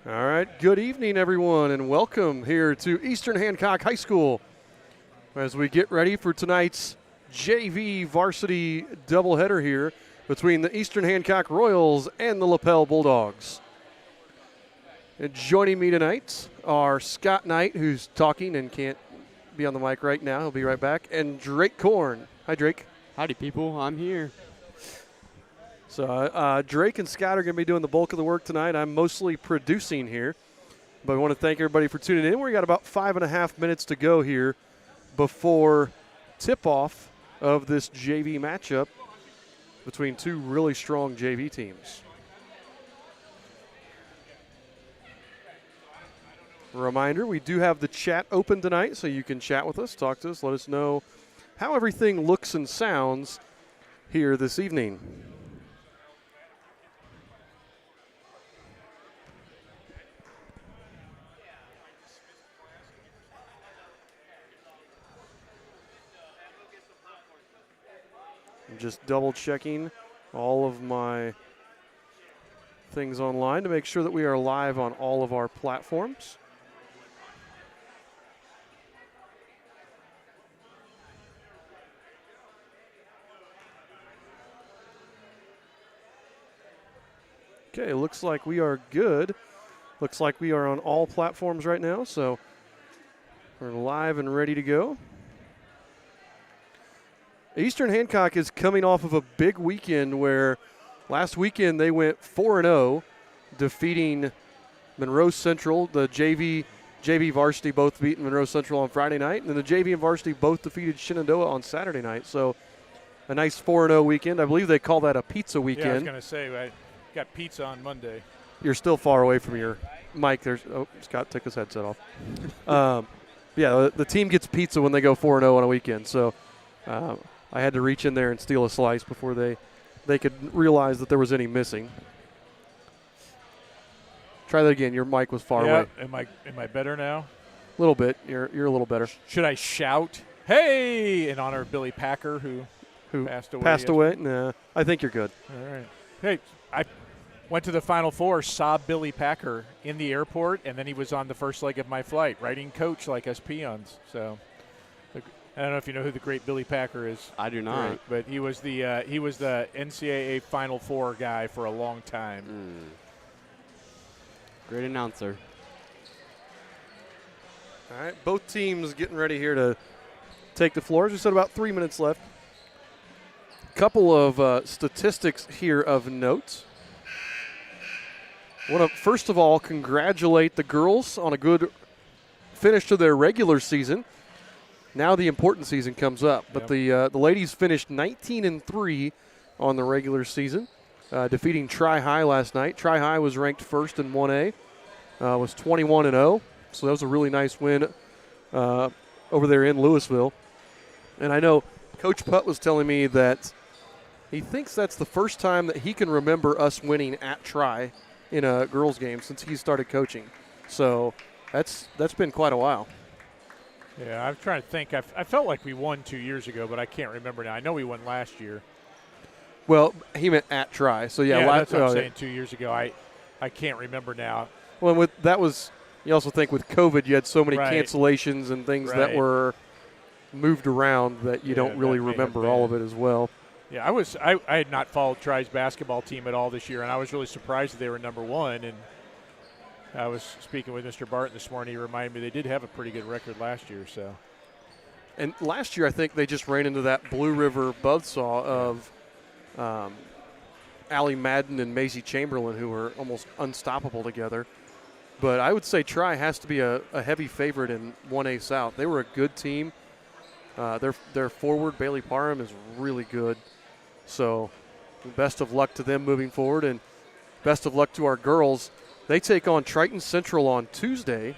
All right, good evening, everyone, and welcome here to Eastern Hancock High School as we get ready for tonight's JV varsity doubleheader here between the Eastern Hancock Royals and the Lapel Bulldogs. And joining me tonight are Scott Knight, who's talking and can't be on the mic right now. He'll be right back. And Drake Korn. Hi, Drake. Howdy, people. I'm here. So Drake and Scott are going to be doing the bulk of the work tonight. I'm mostly producing here. But I want to thank everybody for tuning in. We got about 5.5 minutes to go here before tip-off of this JV matchup between two really strong JV teams. A reminder, we do have the chat open tonight, so you can chat with us, talk to us, let us know how everything looks and sounds here this evening. I'm just double checking all of my things online to make sure that we are live on all of our platforms. Okay, looks like we are good. Looks like we are on all platforms right now, so we're live and ready to go. Eastern Hancock is coming off of a big weekend where last weekend they went 4-0, defeating Monroe Central. The JV varsity both beat Monroe Central on Friday night, and then the JV and varsity both defeated Shenandoah on Saturday night. So a nice 4-0 weekend. I believe they call that a pizza weekend. Yeah, I was going to say, I got pizza on Monday. You're still far away from your mic. Scott took his headset off. Yeah, the team gets pizza when they go 4-0 on a weekend. So I had to reach in there and steal a slice before they could realize that there was any missing. Try that again. Your mic was far away. Am I better now? A little bit. You're a little better. Should I shout, "Hey!" in honor of Billy Packer, who passed away? Passed away? Nah, I think you're good. All right. Hey, I went to the Final Four, saw Billy Packer in the airport, and then he was on the first leg of my flight, riding coach like us peons. So I don't know if you know who the great Billy Packer is. I do not. Right, but he was the NCAA Final Four guy for a long time. Great announcer. All right, both teams getting ready here to take the floor. As we said, about 3 minutes left. Couple of statistics here of note. I want to first of all congratulate the girls on a good finish to their regular season. Now the important season comes up, but the ladies finished 19-3 on the regular season, defeating Tri-High last night. Tri-High was ranked first in 1A, was 21-0, so that was a really nice win over there in Louisville. And I know Coach Putt was telling me that he thinks that's the first time that he can remember us winning at Tri in a girls' game since he started coaching. So that's been quite a while. Yeah, I'm trying to think. I felt like we won 2 years ago, but I can't remember now. I know we won last year. Well, he meant at Tri. So, yeah. That's what I'm saying 2 years ago. I can't remember now. Well, you also think with COVID you had so many cancellations and things that were moved around that you don't really remember all of it as well. Yeah, I had not followed Tri's basketball team at all this year, and I was really surprised that they were number one. And I was speaking with Mr. Barton this morning. He reminded me they did have a pretty good record last year. So, and last year I think they just ran into that Blue River buzzsaw of Allie Madden and Maisie Chamberlain, who were almost unstoppable together. But I would say Tri has to be a heavy favorite in 1A South. They were a good team. Their forward, Bailey Parham, is really good. So best of luck to them moving forward, and best of luck to our girls. They take on Triton Central on Tuesday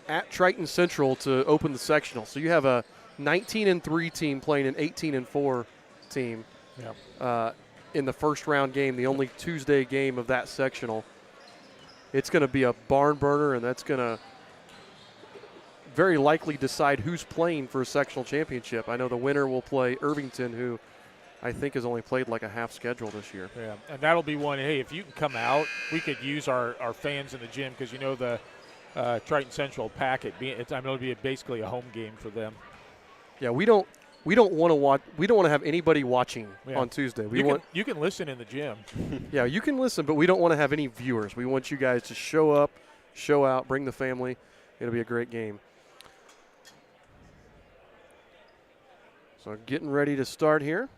at Triton Central to open the sectional. So you have a 19-3 team playing an 18-4 team in the first round game, the only Tuesday game of that sectional. It's going to be a barn burner, and that's going to very likely decide who's playing for a sectional championship. I know the winner will play Irvington, who I think has only played like a half schedule this year. Yeah, and that'll be one. Hey, if you can come out, we could use our fans in the gym because the Triton Central packet. It'll be basically a home game for them. Yeah, we don't want to watch. We don't want to have anybody watching on Tuesday. You can listen in the gym. Yeah, you can listen, but we don't want to have any viewers. We want you guys to show up, show out, bring the family. It'll be a great game. So getting ready to start here.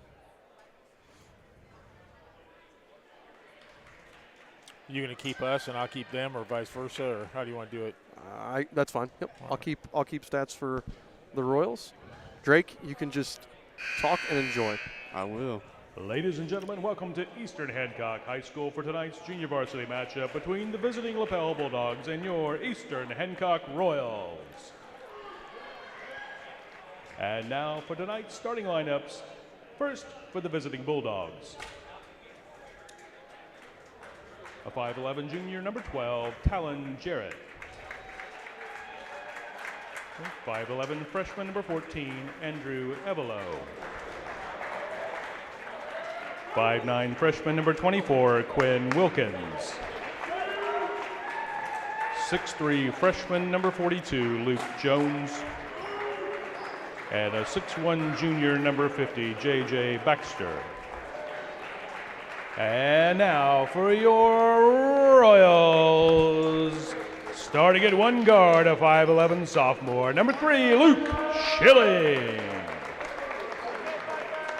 You going to keep us and I'll keep them, or vice versa, or how do you want to do it? That's fine. Yep. I'll keep stats for the Royals. Drake, you can just talk and enjoy. I will. Ladies and gentlemen, welcome to Eastern Hancock High School for tonight's junior varsity matchup between the visiting Lapel Bulldogs and your Eastern Hancock Royals. And now for tonight's starting lineups. First, for the visiting Bulldogs. A 5'11 junior, number 12, Talon Jarrett. 5'11 freshman, number 14, Andrew Evelo. 5'9 freshman, number 24, Quinn Wilkins. 6'3 freshman, number 42, Luke Jones. And a 6'1 junior, number 50, J.J. Baxter. And now for your Royals. Starting at one guard, a 5'11 sophomore, number 3, Luke Schilling.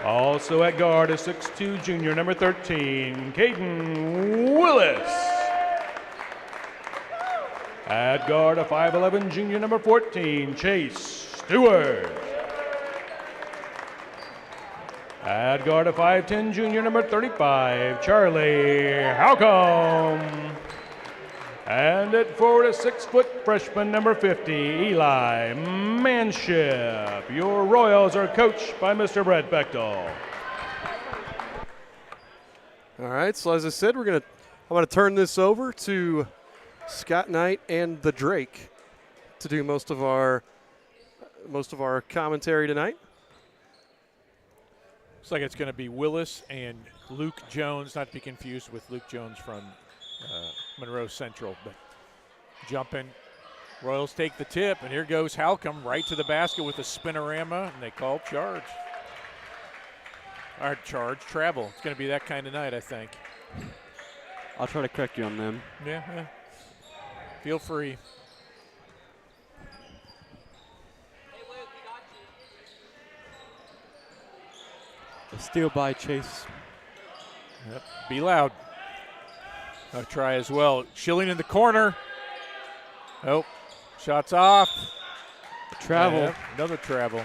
Also at guard, a 6'2 junior, number 13, Caden Willis. At guard, a 5'11 junior, number 14, Chase Stewart. At guard, a 5'10 junior, number 35, Charlie Halcomb. And at forward, a 6-foot freshman, number 50, Eli Manship. Your Royals are coached by Mr. Brett Bechtel. All right, so as I said, I'm going to turn this over to Scott Knight and the Drake to do most of our commentary tonight. Looks like it's going to be Willis and Luke Jones, not to be confused with Luke Jones from Monroe Central, but jumping. Royals take the tip, and here goes Halcomb right to the basket with a spinorama, and they call charge. Or travel. It's going to be that kind of night, I think. I'll try to correct you on them. Yeah. Feel free. A steal by Chase. Yep. Be loud. A try as well. Schilling in the corner. Oh, shots off. Travel. Yeah, another travel.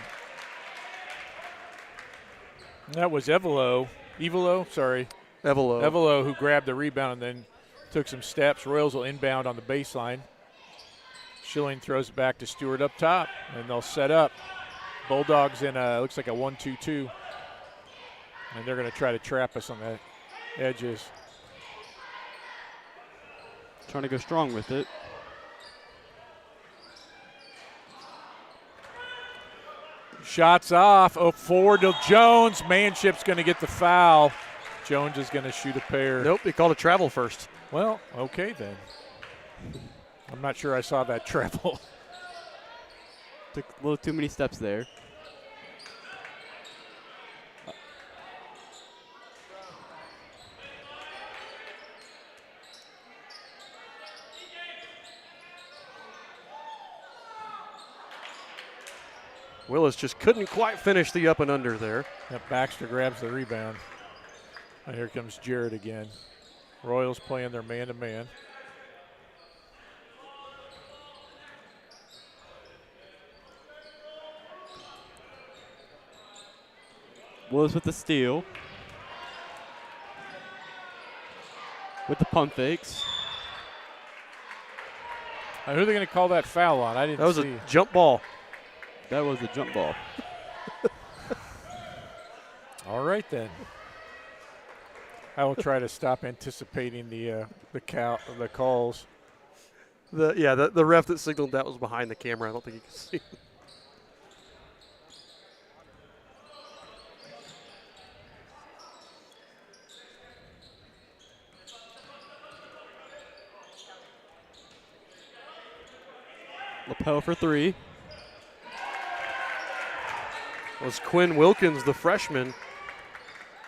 That was Evelo, who grabbed the rebound and then took some steps. Royals will inbound on the baseline. Schilling throws it back to Stewart up top, and they'll set up. Bulldogs in looks like a 1-2-2. And they're going to try to trap us on the edges. Trying to go strong with it. Shots off. Oh, forward to Jones. Manship's going to get the foul. Jones is going to shoot a pair. Nope, they called a travel first. Well, okay then. I'm not sure I saw that travel. Took a little too many steps there. Willis just couldn't quite finish the up and under there. Yep, Baxter grabs the rebound. And here comes Jarrett again. Royals playing their man-to-man. Willis with the steal. With the pump fakes. Who are they going to call that foul on? I didn't see. That was a jump ball. That was a jump ball. All right then. I will try to stop anticipating the calls. The ref that signaled that was behind the camera. I don't think you can see. Lapel for three. Was Quinn Wilkins, the freshman.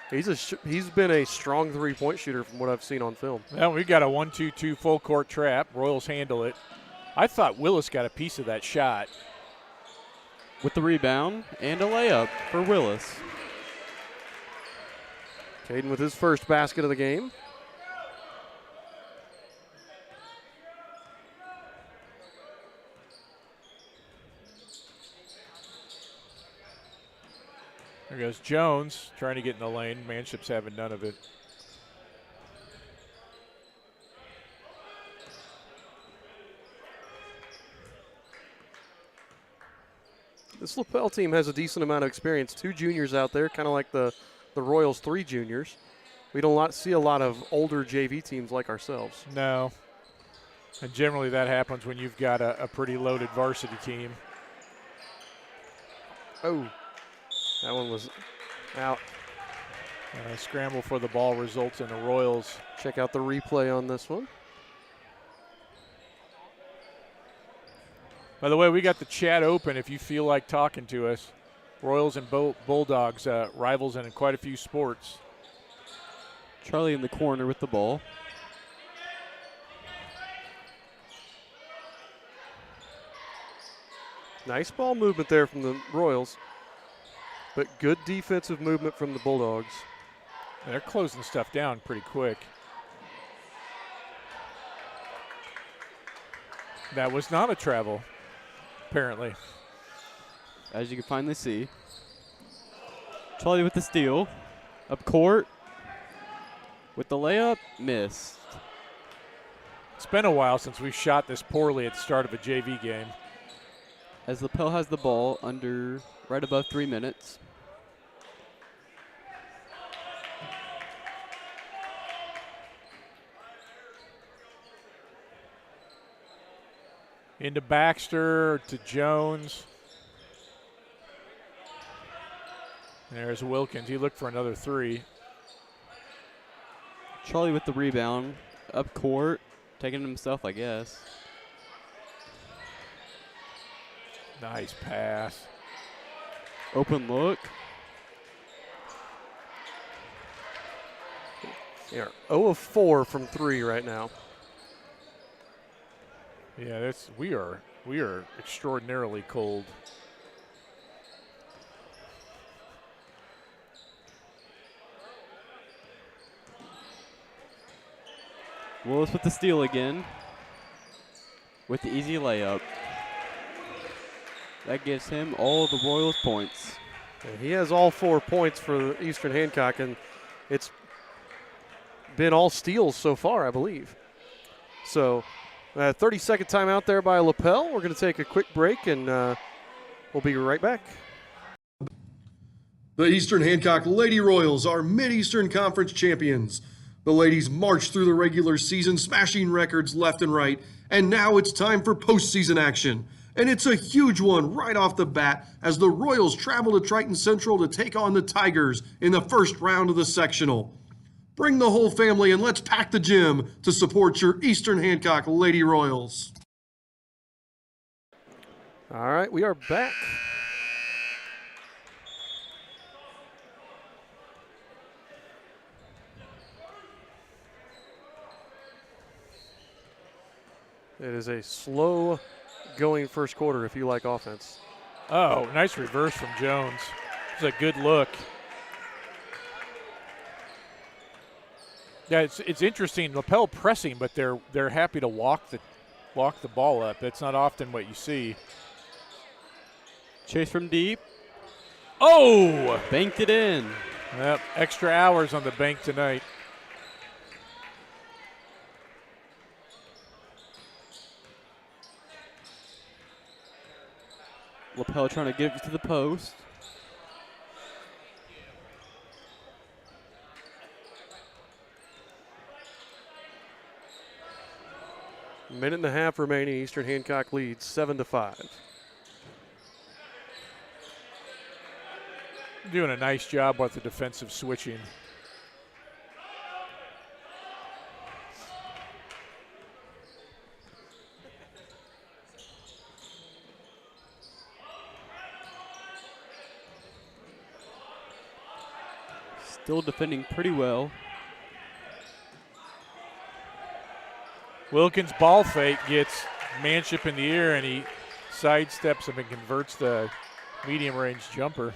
He's been a strong three-point shooter from what I've seen on film. Well, we got a 1-2-2 full court trap. Royals handle it. I thought Willis got a piece of that shot. With the rebound and a layup for Willis. Caden with his first basket of the game. There goes Jones trying to get in the lane. Manship's having none of it. This Lapel team has a decent amount of experience. 2 juniors out there, kind of like the Royals' 3 juniors. We don't see a lot of older JV teams like ourselves. No. And generally that happens when you've got a pretty loaded varsity team. Oh, that one was out. Scramble for the ball results in the Royals. Check out the replay on this one. By the way, we got the chat open if you feel like talking to us. Royals and Bulldogs, rivals in quite a few sports. Charlie in the corner with the ball. Nice ball movement there from the Royals, but good defensive movement from the Bulldogs. They're closing stuff down pretty quick. That was not a travel, apparently. As you can finally see. Charlie with the steal. Up court. With the layup, missed. It's been a while since we shot this poorly at the start of a JV game. As Lapel has the ball under right above 3 minutes. Into Baxter, to Jones. There's Wilkins. He looked for another 3. Charlie with the rebound. Up court. Taking it himself, I guess. Nice pass. Open look. They are 0 of 4 from 3 right now. Yeah, we are extraordinarily cold. Willis with the steal again. With the easy layup. That gives him all the Royals points. And he has all 4 points for Eastern Hancock, and it's been all steals so far, I believe. So 30-second timeout there by Lapel. We're going to take a quick break, and we'll be right back. The Eastern Hancock Lady Royals are Mid-Eastern Conference champions. The ladies marched through the regular season, smashing records left and right, and now it's time for postseason action. And it's a huge one right off the bat as the Royals travel to Triton Central to take on the Tigers in the first round of the sectional. Bring the whole family and let's pack the gym to support your Eastern Hancock Lady Royals. All right, we are back. It is a slow going first quarter if you like offense. Oh, nice reverse from Jones. It's a good look. Yeah, it's interesting. Lapel pressing, but they're happy to walk the ball up. That's not often what you see. Chase from deep. Oh! Banked it in. Yep, extra hours on the bank tonight. Lapel trying to get it to the post. Minute and a half remaining. Eastern Hancock leads 7-5. Doing a nice job with the defensive switching. Still defending pretty well. Wilkins ball fake gets Manship in the air, and he sidesteps him and converts the medium range jumper.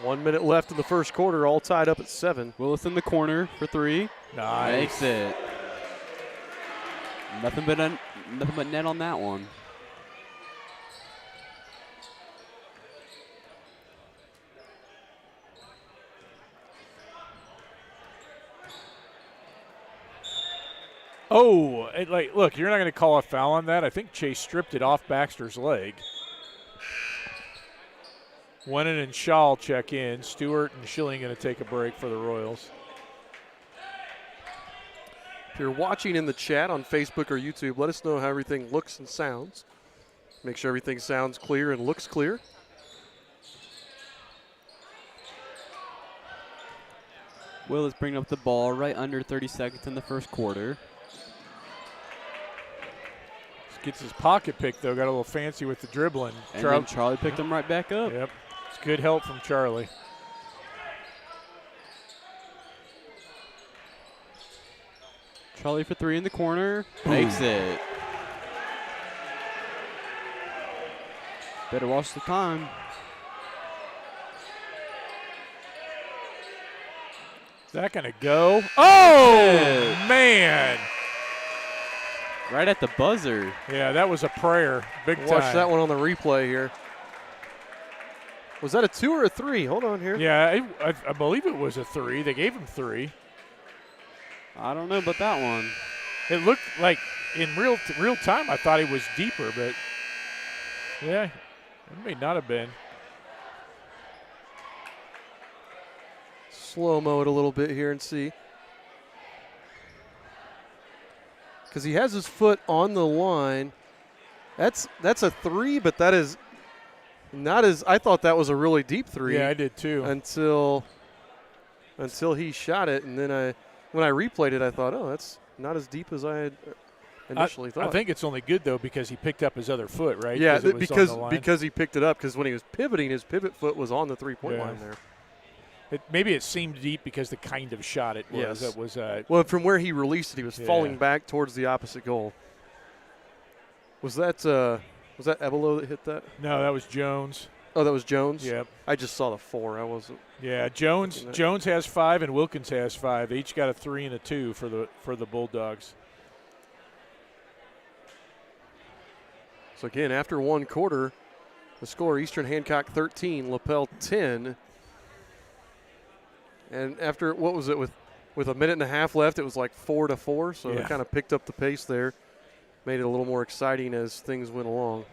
1 minute left in the first quarter, all tied up at 7. Willis in the corner for 3. Nice. Makes it. Nothing but net on that one. Oh, look, you're not going to call a foul on that. I think Chase stripped it off Baxter's leg. Wennon and Shaw will check in. Stewart and Schilling going to take a break for the Royals. If you're watching in the chat on Facebook or YouTube, let us know how everything looks and sounds. Make sure everything sounds clear and looks clear. Willis bringing up the ball right under 30 seconds in the first quarter. Gets his pocket pick, though. Got a little fancy with the dribbling. And then Charlie picked him right back up. Yep. It's good help from Charlie. Charlie for 3 in the corner. Makes it. Better watch the time. Is that going to go? Oh, Yeah. man. Right at the buzzer. Yeah, that was a prayer. Big time. Watch that one on the replay here. Was that a 2 or a 3? Hold on here. Yeah, I believe it was a 3. They gave him 3. I don't know about that one. It looked like in real time I thought he was deeper, but yeah, it may not have been. Slow-mo it a little bit here and see. Because he has his foot on the line. That's a 3, but that is not as – I thought that was a really deep 3. Yeah, I did too. Until he shot it, and then when I replayed it, I thought, oh, that's not as deep as I had initially thought. I think it's only good, though, because he picked up his other foot, right? Yeah, it was because on the line. because he picked it up, because when he was pivoting, his pivot foot was on the three-point Yeah. line there. Maybe it seemed deep because the kind of shot it was. Yes. It was Well, from where he released it, he was Yeah. falling back towards the opposite goal. Was that Evelo that hit that? no, that was Jones. Oh, that was Jones? Yep. I just saw the 4. I wasn't. Yeah, Jones has 5 and Wilkins has 5. They each got a 3 and a 2 for the Bulldogs. So, again, after one quarter, the score, Eastern Hancock 13, Lapel 10. And after, what was it, with a minute and a half left, it was like 4-4. So Yeah. they kind of picked up the pace there, made it a little more exciting as things went along.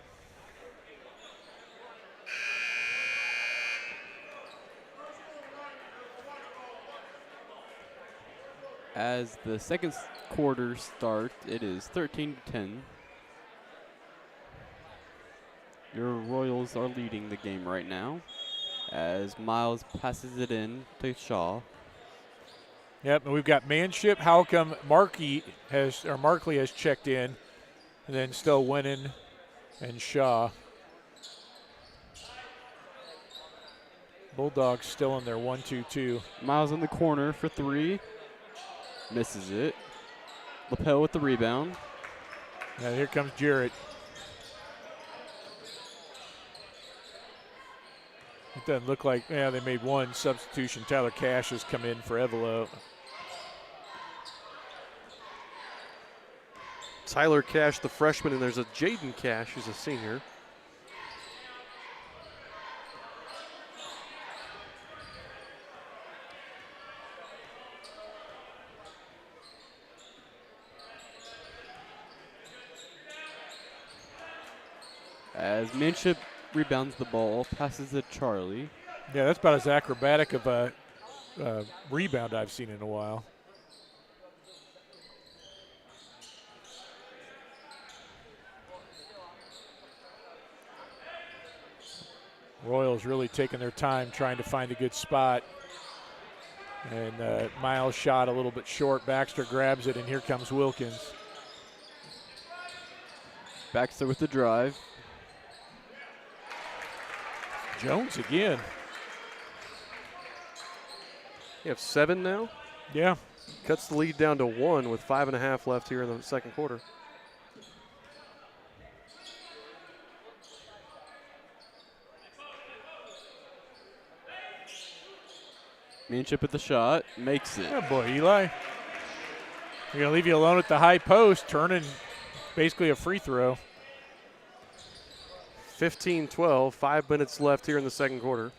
As the second quarter starts, it is 13-10. Your Royals are leading the game right now as Miles passes it in to Shaw. Yep, and we've got Manship, Halcomb, Markley has checked in, and then still Wennon and Shaw. Bulldogs still in their 1-2-2. Miles in the corner for 3. Misses it. Lapel with the rebound. Now here comes Jarrett. It doesn't look like, they made one substitution. Tyler Cash has come in for Evelo. Tyler Cash, the freshman, and there's a Jaden Cash, who's a senior. As Manship rebounds the ball, passes to Charlie. Yeah, that's about as acrobatic of a rebound I've seen in a while. Royals really taking their time trying to find a good spot. And Miles shot a little bit short. Baxter grabs it, and here comes Wilkins. Baxter with the drive. Jones again. You have 7 now. Yeah. Cuts the lead down to 1 with 5.5 left here in the second quarter. Manship with the shot. Makes it. Yeah, boy, Eli. We're going to leave you alone at the high post, turning basically a free throw. 15-12, 5 minutes left here in the second quarter.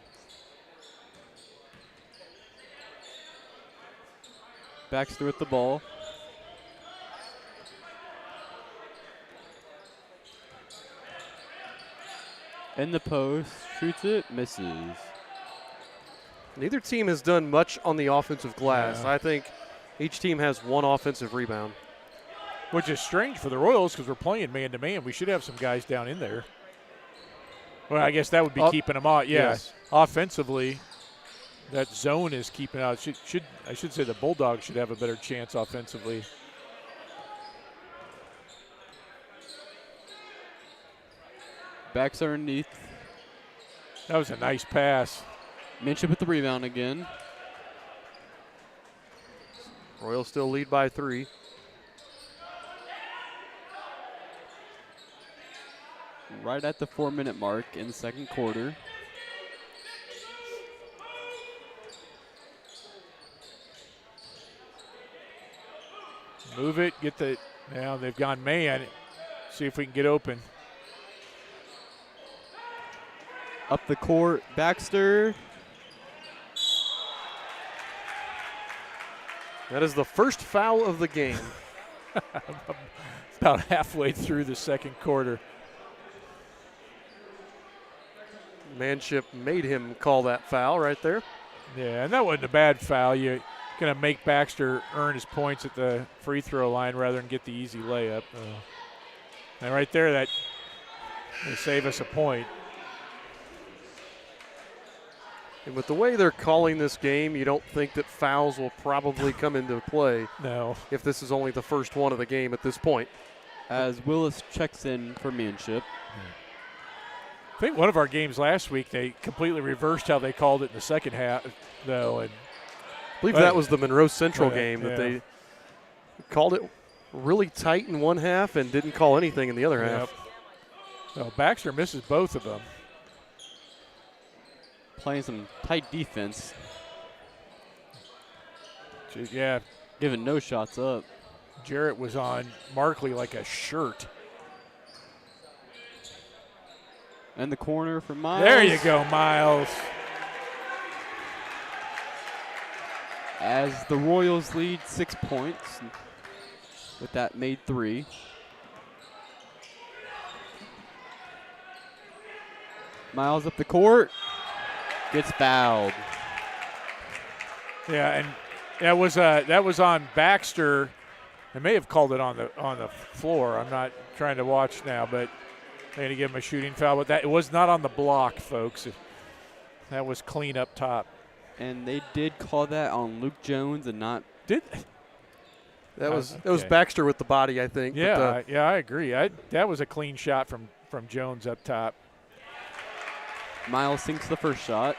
Baxter with the ball. In the post. Shoots it. Misses. Neither team has done much on the offensive glass. Yeah. I think each team has 1 offensive rebound. Which is strange for the Royals because we're playing man-to-man. We should have some guys down in there. Well, I guess that would be keeping them out. Yeah. Yes. Offensively, that zone is keeping out. I should say the Bulldogs should have a better chance offensively. Backs underneath. That was a nice pass. Manship with the rebound again. Royals still lead by 3. Right at the 4-minute mark in the second quarter. Move it, get the, now they've gone man. See if we can get open. Up the court, Baxter. That is the first foul of the game. About halfway through the second quarter. Manship made him call that foul right there. Yeah, and that wasn't a bad foul. You're going to make Baxter earn his points at the free throw line rather than get the easy layup. And right there, that will save us a point. And with the way they're calling this game, you don't think that fouls will probably come into play No. if this is only the first one of the game at this point. As Willis checks in for Manship. I think one of our games last week, they completely reversed how they called it in the second half, though. And I believe that was the Monroe Central game that yeah. they called it really tight in one half and didn't call anything in the other half. So Baxter misses both of them. Playing some tight defense. Yeah, Giving no shots up. Jarrett was on Markley like a shirt. And the corner for Miles. There you go, Miles. As the Royals lead 6 points. With that made 3. Miles up the court. Gets fouled. Yeah, and that was on Baxter. They may have called it on the floor. I'm not trying to watch now, but they're going to give him a shooting foul. But that it was not on the block, folks. That was clean up top. And they did call that on Luke Jones and not. Did That was okay. Baxter with the body, I think. Yeah, But, I agree. That was a clean shot from Jones up top. Miles sinks the first shot.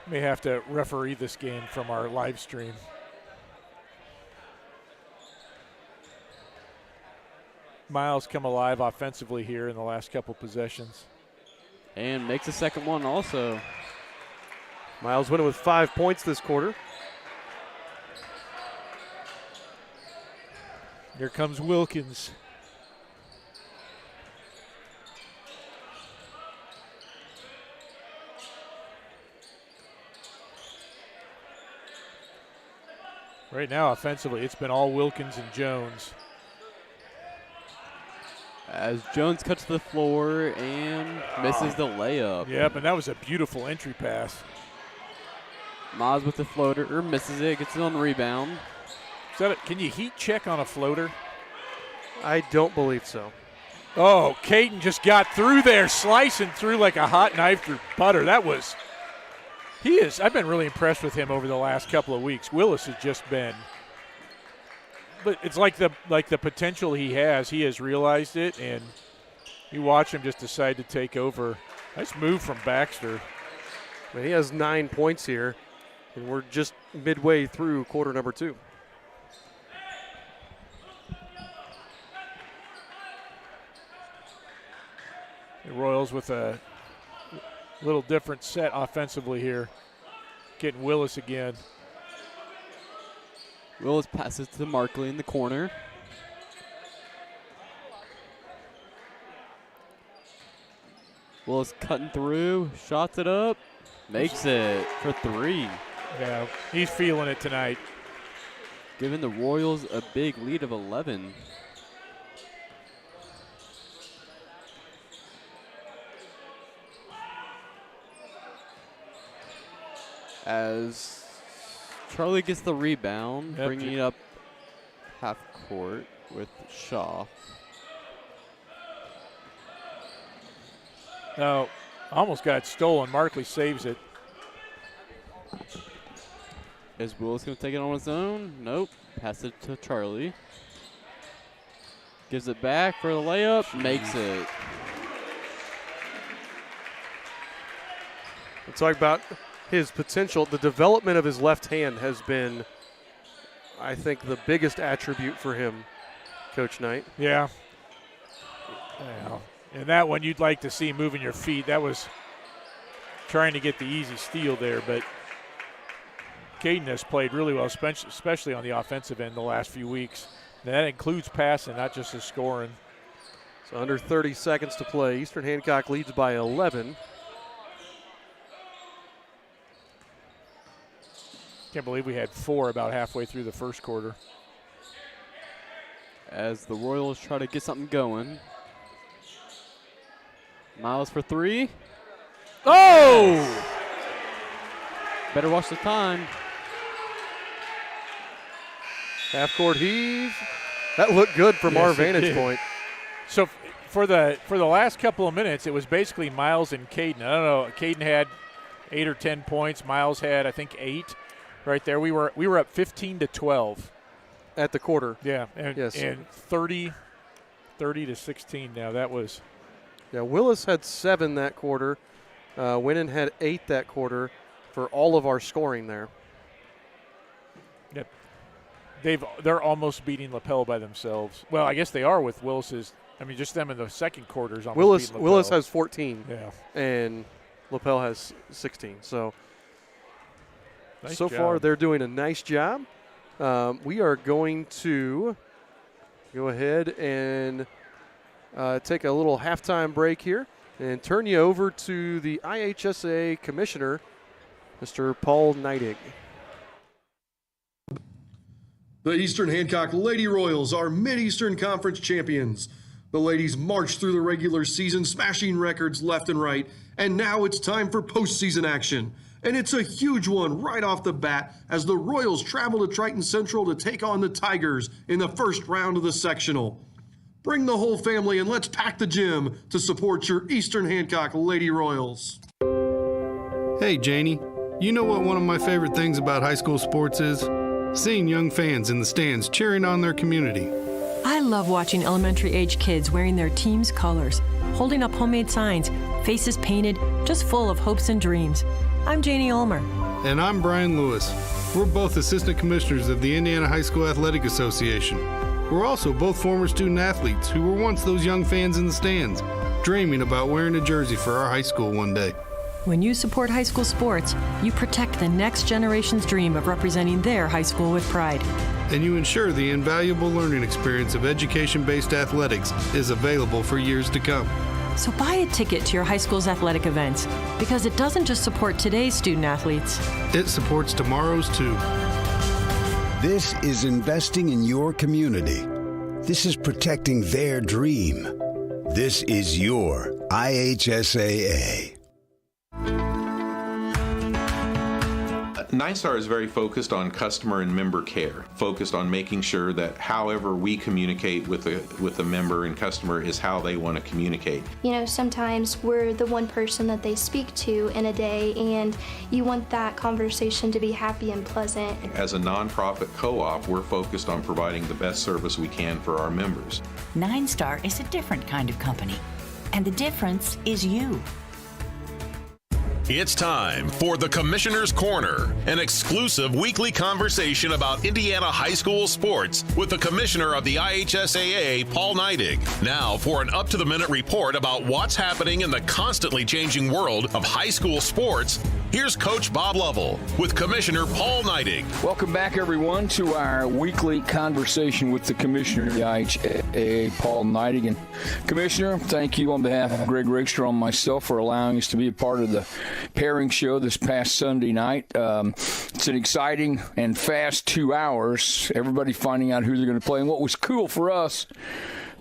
May have to referee this game from our live stream. Miles come alive offensively here in the last couple possessions. And makes the second one also. Miles winning with 5 points this quarter. Here comes Wilkins. Right now, offensively, it's been all Wilkins and Jones. As Jones cuts to the floor and misses the layup. Yep, and that was a beautiful entry pass. Miles with the floater, or misses it, gets it on the rebound. Can you heat check on a floater? I don't believe so. Oh, Caden just got through there, slicing through like a hot knife through butter. I've been really impressed with him over the last couple of weeks. Willis has just been, but it's like the potential he has realized it, and you watch him just decide to take over. Nice move from Baxter. I mean, he has 9 points here. And we're just midway through quarter number 2. The Royals with a little different set offensively here. Getting Willis again. Willis passes to Markley in the corner. Willis cutting through, shots it up, makes it for 3. Yeah, he's feeling it tonight. Giving the Royals a big lead of 11. As Charlie gets the rebound, Yep. bringing it up half court with Shaw. No, almost got stolen. Markley saves it. Is Willis going to take it on his own? Nope. Pass it to Charlie. Gives it back for the layup. Makes it. Let's talk about his potential. The development of his left hand has been, I think, the biggest attribute for him, Coach Knight. Yeah. And that one you'd like to see moving your feet. That was trying to get the easy steal there, but Caden has played really well, especially on the offensive end the last few weeks. And that includes passing, not just his scoring. So under 30 seconds to play. Eastern Hancock leads by 11. Can't believe we had 4 about halfway through the first quarter. As the Royals try to get something going. Miles for 3. Oh! Better watch the time. Half-court heave. That looked good from our Yes, it vantage did. point. So for the last couple of minutes, it was basically Miles and Caden. I don't know. Caden had 8 or 10 points. Miles had, I think, 8 right there. We were up 15-12. At the quarter. Yeah, and, Yes. and 30 to 16 now. That was Yeah, Willis had 7 that quarter. Winnan had 8 that quarter for all of our scoring there. they're almost beating Lapel by themselves. Well, I guess they are with Willis's. I mean, just them in the second quarter is almost beating Lapel. Willis has 14. Yeah. And Lapel has 16. So Nice so job. far they're doing a nice job. We are going to go ahead and take a little halftime break here and turn you over to the IHSA Commissioner, Mr. Paul Neidig. The Eastern Hancock Lady Royals are Mid-Eastern Conference champions. The ladies marched through the regular season, smashing records left and right, and now it's time for postseason action. And it's a huge one right off the bat as the Royals travel to Triton Central to take on the Tigers in the first round of the sectional. Bring the whole family and let's pack the gym to support your Eastern Hancock Lady Royals. Hey, Janie. You know what one of my favorite things about high school sports is? Seeing young fans in the stands cheering on their community. I love watching elementary-age kids wearing their team's colors, holding up homemade signs, faces painted, just full of hopes and dreams. I'm Janie Ulmer. And I'm Brian Lewis. We're both assistant commissioners of the Indiana High School Athletic Association. We're also both former student athletes who were once those young fans in the stands, dreaming about wearing a jersey for our high school one day. When you support high school sports, you protect the next generation's dream of representing their high school with pride. And you ensure the invaluable learning experience of education-based athletics is available for years to come. So buy a ticket to your high school's athletic events, because it doesn't just support today's student athletes. It supports tomorrow's too. This is investing in your community. This is protecting their dream. This is your IHSAA. NYSAR is very focused on customer and member care, focused on making sure that however we communicate with the member and customer is how they want to communicate. You know, sometimes we're the one person that they speak to in a day, and you want that conversation to be happy and pleasant. As a nonprofit co-op, we're focused on providing the best service we can for our members. 9-Star is a different kind of company, and the difference is you. It's time for the Commissioner's Corner, an exclusive weekly conversation about Indiana high school sports with the Commissioner of the IHSAA, Paul Neidig. Now for an up-to-the-minute report about what's happening in the constantly changing world of high school sports, here's Coach Bob Lovell with Commissioner Paul Neidig. Welcome back, everyone, to our weekly conversation with the Commissioner of the IHSAA, Paul Neidig. And Commissioner, thank you on behalf of Greg Rakestraw and myself for allowing us to be a part of the pairing show this past Sunday night. It's an exciting and fast 2 hours, everybody finding out who they're going to play. And what was cool for us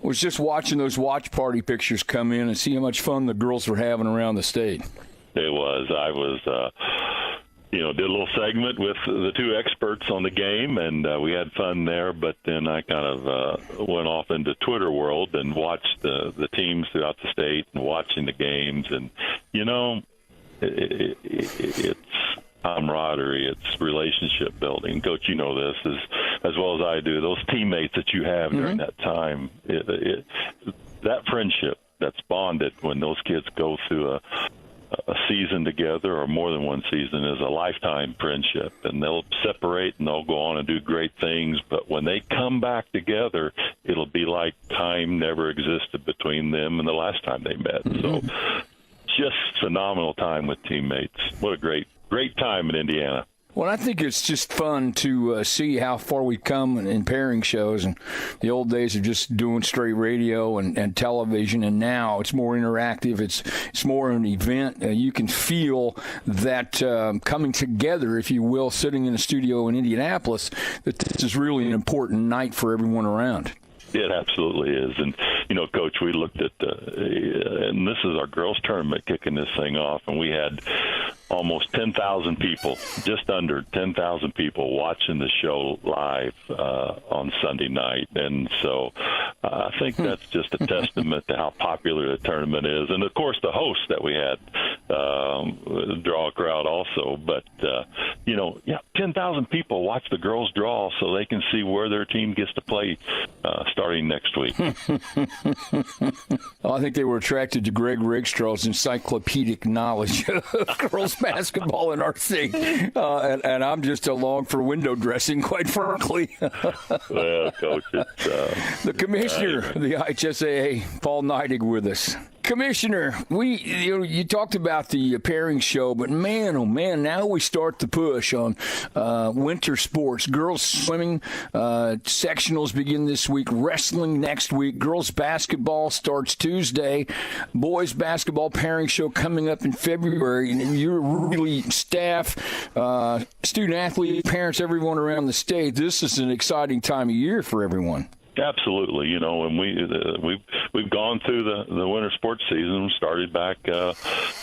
was just watching those watch party pictures come in and see how much fun the girls were having around the state. It was. I was, did a little segment with the two experts on the game, and we had fun there. But then I kind of went off into Twitter world and watched the teams throughout the state and watching the games. And, it's camaraderie, it's relationship building. Coach, you know this as well as I do. Those teammates that you have during that time, that friendship that's bonded when those kids go through a season together or more than one season is a lifetime friendship, and they'll separate and they'll go on and do great things, but when they come back together, it'll be like time never existed between them and the last time they met. So just phenomenal time with teammates. What a great time in Indiana. Well, I think it's just fun to see how far we've come in pairing shows. And the old days of just doing straight radio and television, and now it's more interactive. It's more an event. You can feel that coming together, if you will, sitting in a studio in Indianapolis, that this is really an important night for everyone around. It absolutely is. And, Coach, we looked at and this is our girls' tournament kicking this thing off, and we had almost 10,000 people, just under 10,000 people watching the show live on Sunday night. And so I think that's just a testament to how popular the tournament is. And, of course, the host that we had draw a crowd also. But, 10,000 people watch the girls draw so they can see where their team gets to play starting next week. Well, I think they were attracted to Greg Rakestraw's encyclopedic knowledge of girls basketball in our state, and I'm just along for window dressing, quite frankly. Well, Coach, it's the Commissioner of the IHSAA, Paul Neidig, with us. Commissioner, you talked about the pairing show, but man, oh man, now we start the push on winter sports. Girls swimming sectionals begin this week, wrestling next week, girls basketball starts Tuesday, boys basketball pairing show coming up in February, and you're really staff, student athlete, parents, everyone around the state. This is an exciting time of year for everyone. Absolutely, and we've gone through the winter sports season. Started back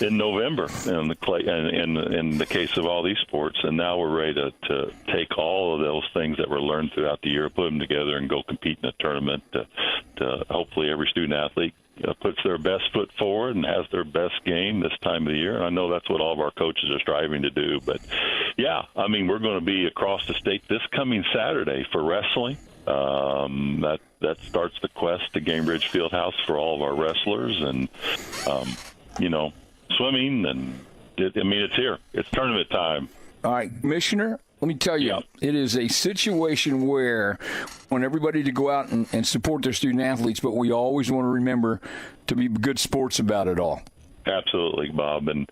in November in the case of all these sports, and now we're ready to take all of those things that were learned throughout the year, put them together, and go compete in a tournament. To hopefully every student athlete puts their best foot forward and has their best game this time of the year. And I know that's what all of our coaches are striving to do. But yeah, we're going to be across the state this coming Saturday for wrestling. That starts the quest to Gamebridge Fieldhouse for all of our wrestlers, and swimming, and it's here. It's tournament time. All right, Commissioner, let me tell you, It is a situation where I want everybody to go out and support their student athletes, but we always want to remember to be good sports about it all. Absolutely, Bob. And,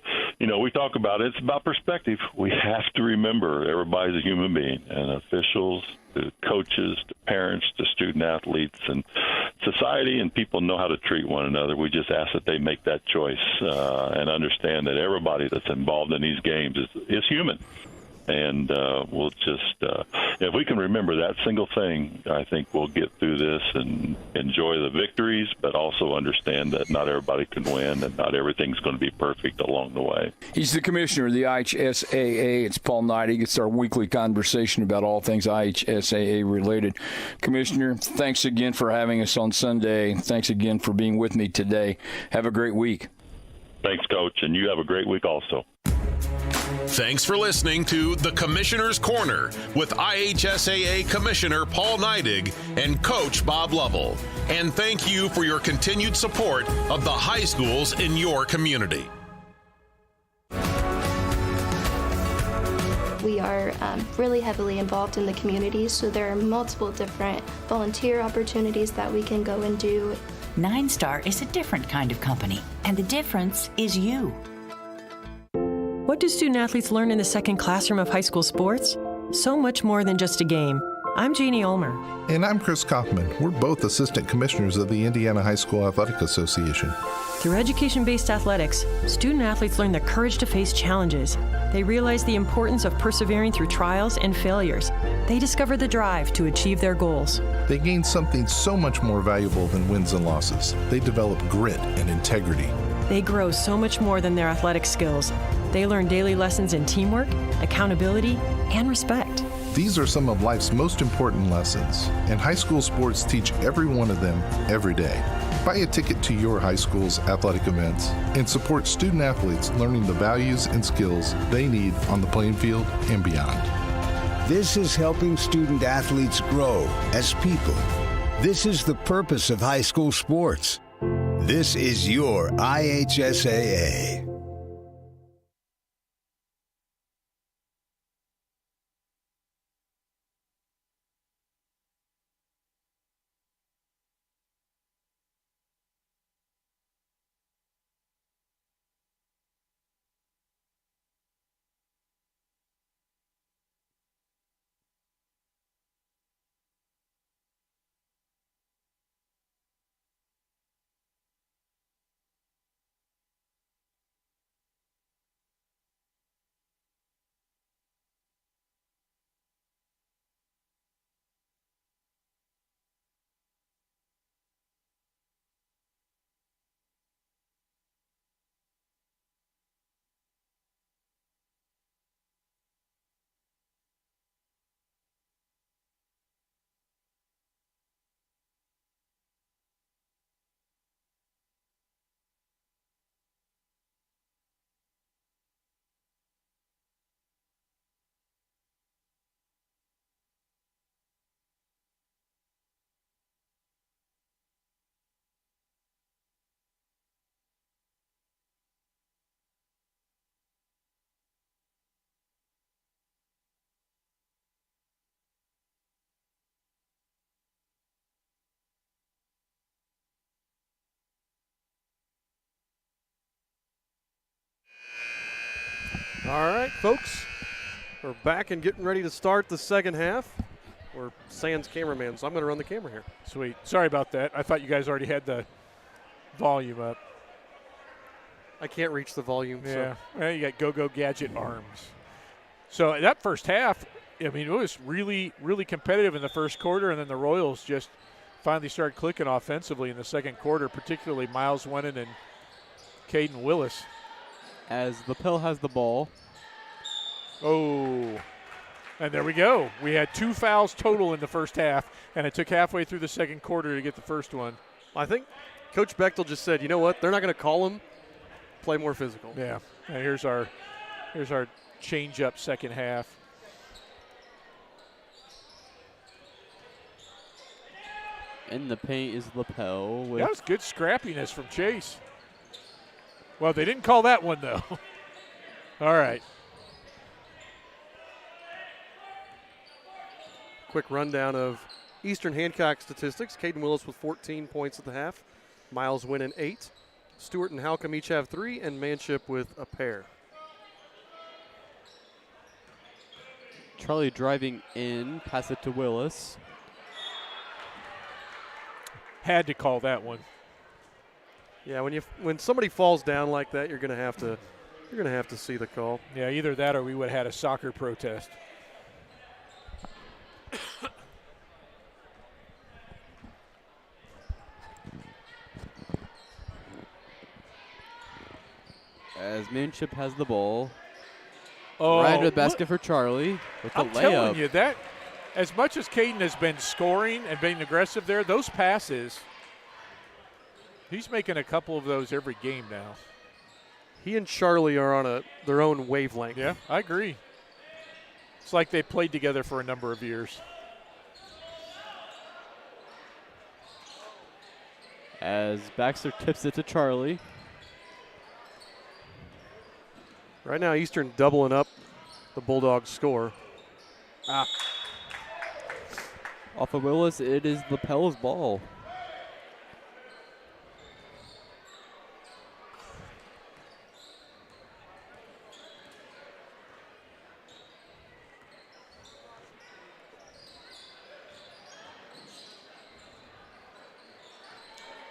we talk about it's about perspective. We have to remember everybody's a human being, and officials, to coaches, to parents, to student athletes, and society and people know how to treat one another. We just ask that they make that choice and understand that everybody that's involved in these games is human. And we'll just, if we can remember that single thing, I think we'll get through this and enjoy the victories, but also understand that not everybody can win and not everything's going to be perfect along the way. He's the Commissioner of the IHSAA. It's Paul Neidig. It's our weekly conversation about all things IHSAA related. Commissioner, thanks again for having us on Sunday. Thanks again for being with me today. Have a great week. Thanks, Coach, and you have a great week also. Thanks for listening to The Commissioner's Corner with IHSAA Commissioner Paul Neidig and Coach Bob Lovell. And thank you for your continued support of the high schools in your community. we are really heavily involved in the community, so there are multiple different volunteer opportunities that we can go and do. 9 Star is a different kind of company, and the difference is you. What do student athletes learn in the second classroom of high school sports? So much more than just a game. I'm Jeannie Ulmer. And I'm Chris Kaufman. We're both assistant commissioners of the Indiana High School Athletic Association. Through education-based athletics, student athletes learn the courage to face challenges. They realize the importance of persevering through trials and failures. They discover the drive to achieve their goals. They gain something so much more valuable than wins and losses. They develop grit and integrity. They grow so much more than their athletic skills. They learn daily lessons in teamwork, accountability, and respect. These are some of life's most important lessons, and high school sports teach every one of them every day. Buy a ticket to your high school's athletic events and support student athletes learning the values and skills they need on the playing field and beyond. This is helping student athletes grow as people. This is the purpose of high school sports. This is your IHSAA. All right, folks, we're back and getting ready to start the second half. We're Sans cameraman, so I'm going to run the camera here. Sweet. Sorry about that. I thought you guys already had the volume up. I can't reach the volume. Yeah. So. Well, you got go-go gadget arms. So that first half, I mean, it was really, really competitive in the first quarter, and then the Royals just finally started clicking offensively in the second quarter, particularly Miles Wennon and Caden Willis. As Lapel has the ball. Oh, and there we go. We had 2 fouls total in the first half, and it took halfway through the second quarter to get the first one. I think Coach Bechtel just said, you know what, they're not going to call him. Play more physical. Yeah. And here's our change-up second half. In the paint is Lapel. That was good scrappiness from Chase. Well, they didn't call that one, though. All right. Quick rundown of Eastern Hancock statistics. Caden Willis with 14 points at the half. Miles Wennon 8. Stewart and Halcomb each have 3, and Manship with a pair. Charlie driving in, pass it to Willis. Had to call that one. Yeah, when somebody falls down like that, you're gonna have to see the call. Yeah, either that or we would have had a soccer protest. As Manship has the ball. Oh, right under the basket for Charlie with the I'm layup. telling you, that as much as Caden has been scoring and being aggressive there, those passes, he's making a couple of those every game now. He and Charlie are on their own wavelength. Yeah, I agree. It's like they played together for a number of years. As Baxter tips it to Charlie. Right now, Eastern doubling up the the Bulldogs score. Off of Willis, it is Lapel's ball.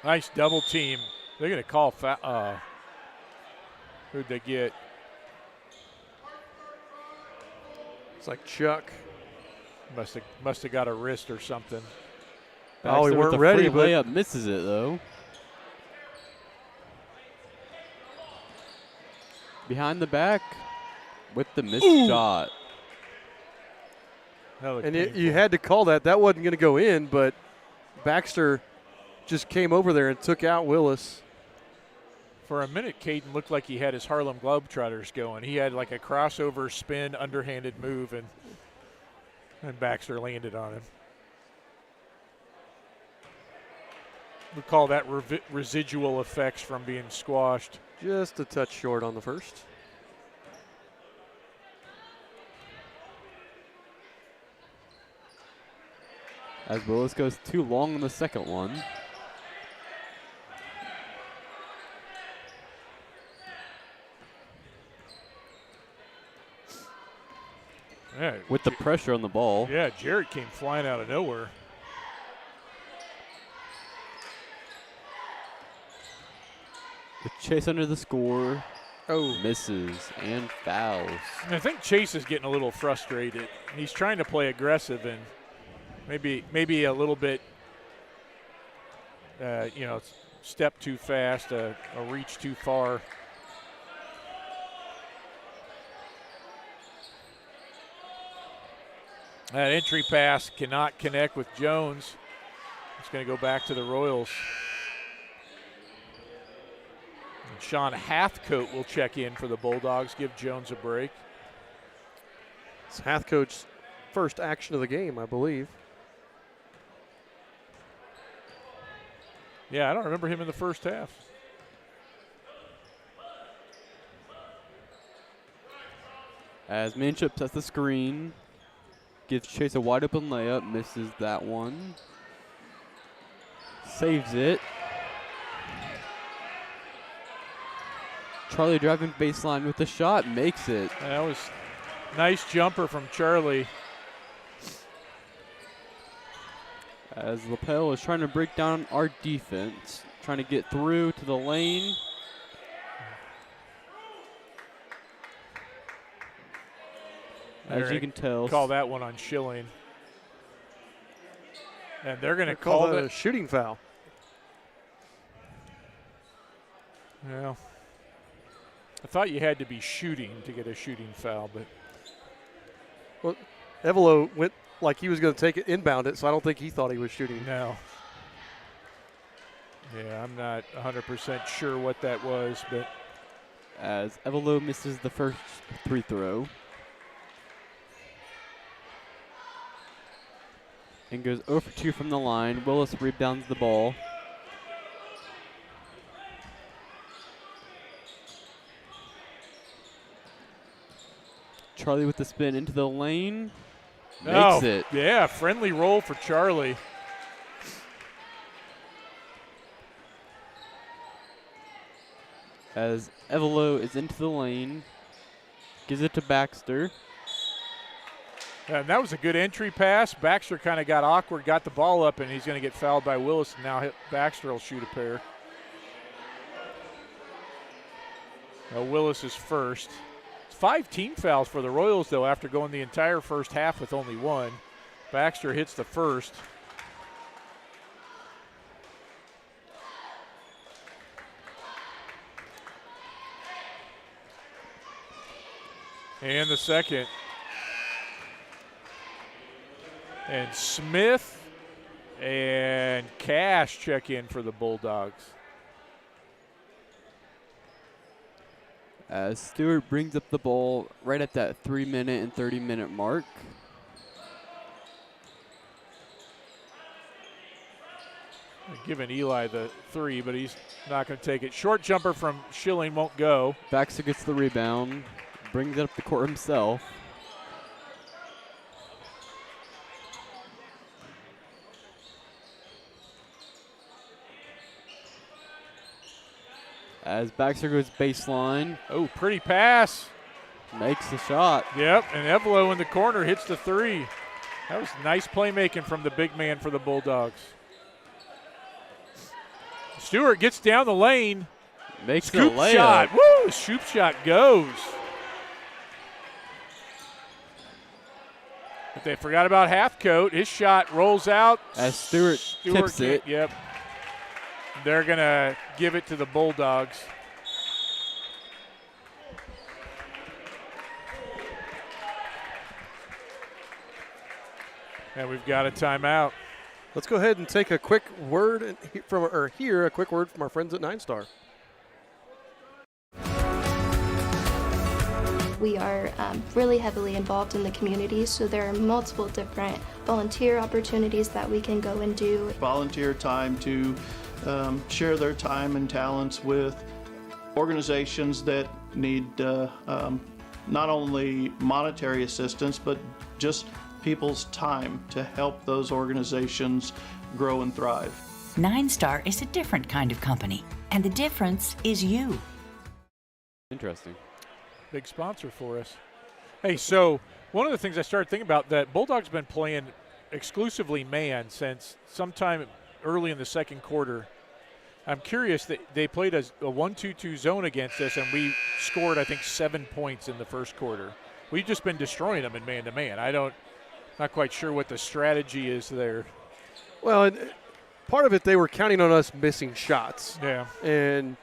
Nice double team. They're going to call who'd they get? It's like Chuck. Must have got a wrist or something. Oh, we Baxter with weren't the ready, free but layup misses it though. Behind the back with the missed shot. and you had to call that. That wasn't going to go in, but Baxter just came over there and took out Willis. For a minute, Caden looked like he had his Harlem Globetrotters going. He had like a crossover spin, underhanded move, and Baxter landed on him. We call that residual effects from being squashed. Just a touch short on the first. As Willis goes too long on the second one. Yeah, with the pressure on the ball. Yeah, Jarrett came flying out of nowhere. With Chase under the score. Oh. Misses and fouls. And I think Chase is getting a little frustrated. He's trying to play aggressive and maybe a little bit, step too fast, a reach too far. That entry pass cannot connect with Jones. It's going to go back to the Royals. And Sean Hathcote will check in for the Bulldogs, give Jones a break. It's Hathcote's first action of the game, I believe. Yeah, I don't remember him in the first half. As Manship sets the screen. Gives Chase a wide open layup, misses that one. Saves it. Charlie driving baseline with the shot, makes it. That was a nice jumper from Charlie. As Lapel is trying to break down our defense, trying to get through to the lane. As you can tell. Call that one on Schilling. And they're going to call that a shooting foul. Yeah. I thought you had to be shooting to get a shooting foul, but. Well, Evelo went like he was going to take it, inbound it, so I don't think he thought he was shooting. No. Yeah, I'm not 100% sure what that was, but. As Evelo misses the first free throw. And goes 0 for 2 from the line. Willis rebounds the ball. Charlie with the spin into the lane. Makes it. Yeah, friendly roll for Charlie. As Evelo is into the lane. Gives it to Baxter. And that was a good entry pass. Baxter kind of got awkward, got the ball up, and he's going to get fouled by Willis. And now Baxter will shoot a pair. Now Willis is first. It's 5 team fouls for the Royals, though, after going the entire first half with only 1. Baxter hits the first. And the second. And Smith and Cash check in for the Bulldogs. As Stewart brings up the ball right at that 3-minute and 30-minute mark. Giving Eli the 3, but he's not going to take it. Short jumper from Schilling won't go. Baxter gets the rebound, brings it up the court himself. As Baxter goes baseline. Oh, pretty pass. Makes the shot. Yep, and Evelo in the corner hits the three. That was nice playmaking from the big man for the Bulldogs. Stewart gets down the lane. Makes Scoop the layup. shot. Woo! Scoop shot goes. But they forgot about Halfcoat. His shot rolls out. As Stewart tips it. Yep. They're going to give it to the Bulldogs. And we've got a timeout. Let's go ahead and take a quick word hear a quick word from our friends at 9-Star. We are really heavily involved in the community, so there are multiple different volunteer opportunities that we can go and do. Volunteer time to share their time and talents with organizations that need not only monetary assistance, but just people's time to help those organizations grow and thrive. 9-Star is a different kind of company, and the difference is you. Interesting. Big sponsor for us. Hey, so one of the things I started thinking about, that Bulldogs been playing exclusively man since sometime early in the second quarter. I'm curious that they played a 1-2-2 zone against us, and we scored, I think, 7 points in the first quarter. We've just been destroying them in man-to-man. Not quite sure what the strategy is there. Well, part of it, they were counting on us missing shots. Yeah. And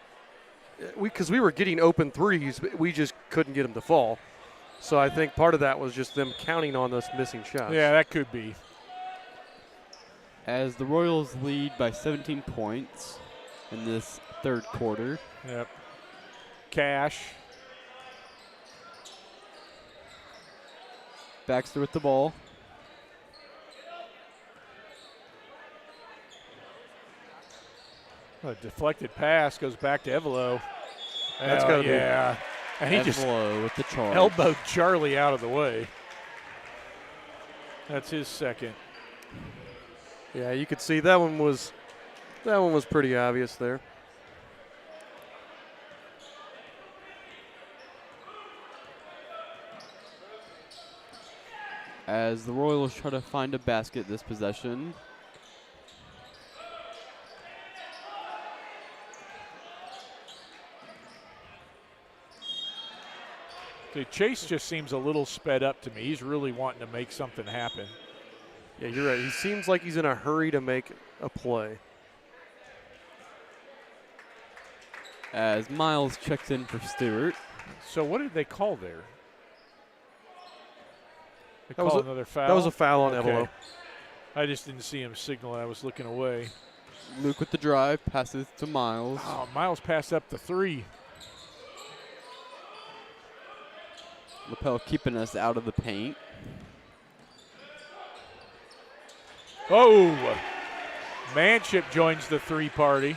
because we were getting open threes, but we just couldn't get them to fall. So I think part of that was just them counting on us missing shots. Yeah, that could be. As the Royals lead by 17 points in this third quarter. Yep. Cash. Baxter with the ball. A deflected pass goes back to Evelo. That's got to be. Yeah. And he just with the charge. elbowed Charlie out of the way. That's his second. Yeah, you could see that one was pretty obvious there. As the Royals try to find a basket this possession. Dude, Chase just seems a little sped up to me. He's really wanting to make something happen. Yeah, you're right. He seems like he's in a hurry to make a play. As Miles checks in for Stewart. So what did they call there? They That was called a- another foul? that was a foul on Okay. Evelo. I just didn't see him signal. I was looking away. Luke with the drive, passes to Miles. Oh, Miles passed up the three. Lapel keeping us out of the paint. Oh! Manship joins the three party.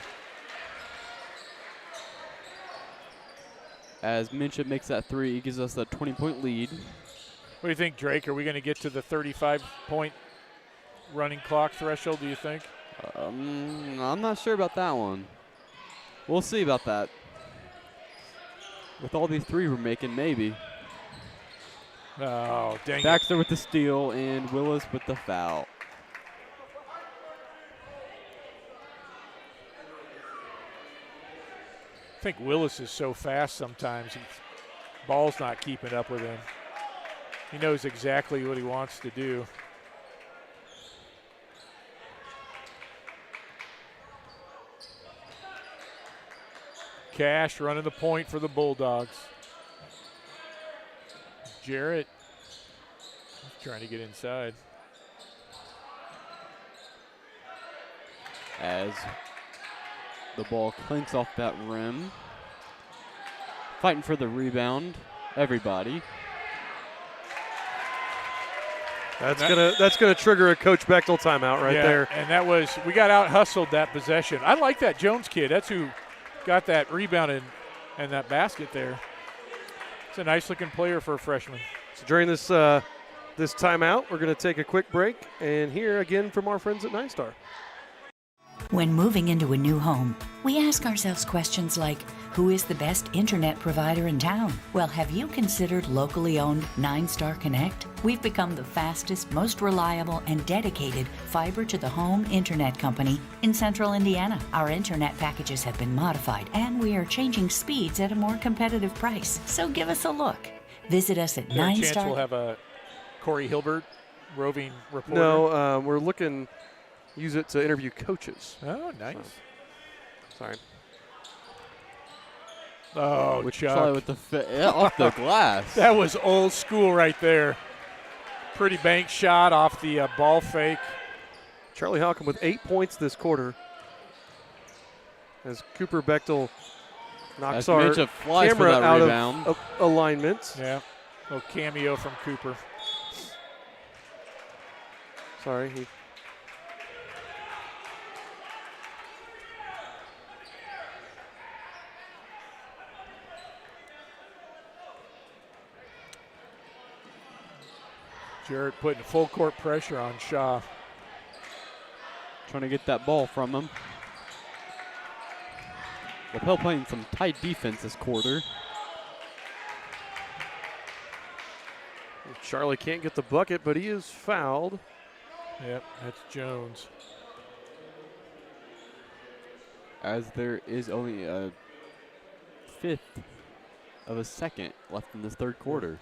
As Minship makes that three, he gives us a 20-point lead. What do you think, Drake? Are we going to get to the 35-point running clock threshold, do you think? I'm not sure about that one. We'll see about that. With all these three we're making, maybe. Oh, dang Baxter with the steal and Willis with the foul. I think Willis is so fast sometimes. Ball's not keeping up with him. He knows exactly what he wants to do. Cash running the point for the Bulldogs. Jarrett trying to get inside. As the ball clinks off that rim. Fighting for the rebound, everybody. That's gonna trigger a Coach Bechtel timeout right there. And that was, we got out hustled that possession. I like that Jones kid. That's who got that rebound and that basket there. It's a nice looking player for a freshman. So during this this timeout, we're gonna take a quick break and hear again from our friends at 9-Star. When moving into a new home, we ask ourselves questions like, who is the best internet provider in town? Well, have you considered locally owned 9-Star Connect? We've become the fastest, most reliable, and dedicated fiber-to-the-home internet company in central Indiana. Our internet packages have been modified, and we are changing speeds at a more competitive price. So give us a look. Visit us at 9-Star. Chance we'll have a Corey Hilbert, roving reporter. No, we're looking, use it to interview coaches. Oh, nice. Sorry. Oh, Which Chuck. probably with the off the glass. That was old school right there. Pretty bank shot off the ball fake. Charlie Halcomb with 8 points this quarter. As Cooper Bechtel knocks our camera out of alignment. Yeah, a little cameo from Cooper. Sorry. Jarrett putting full court pressure on Shaw. Trying to get that ball from him. Lapel playing some tight defense this quarter. Charlie can't get the bucket, but he is fouled. Yep, that's Jones. As there is only a fifth of a second left in this third quarter.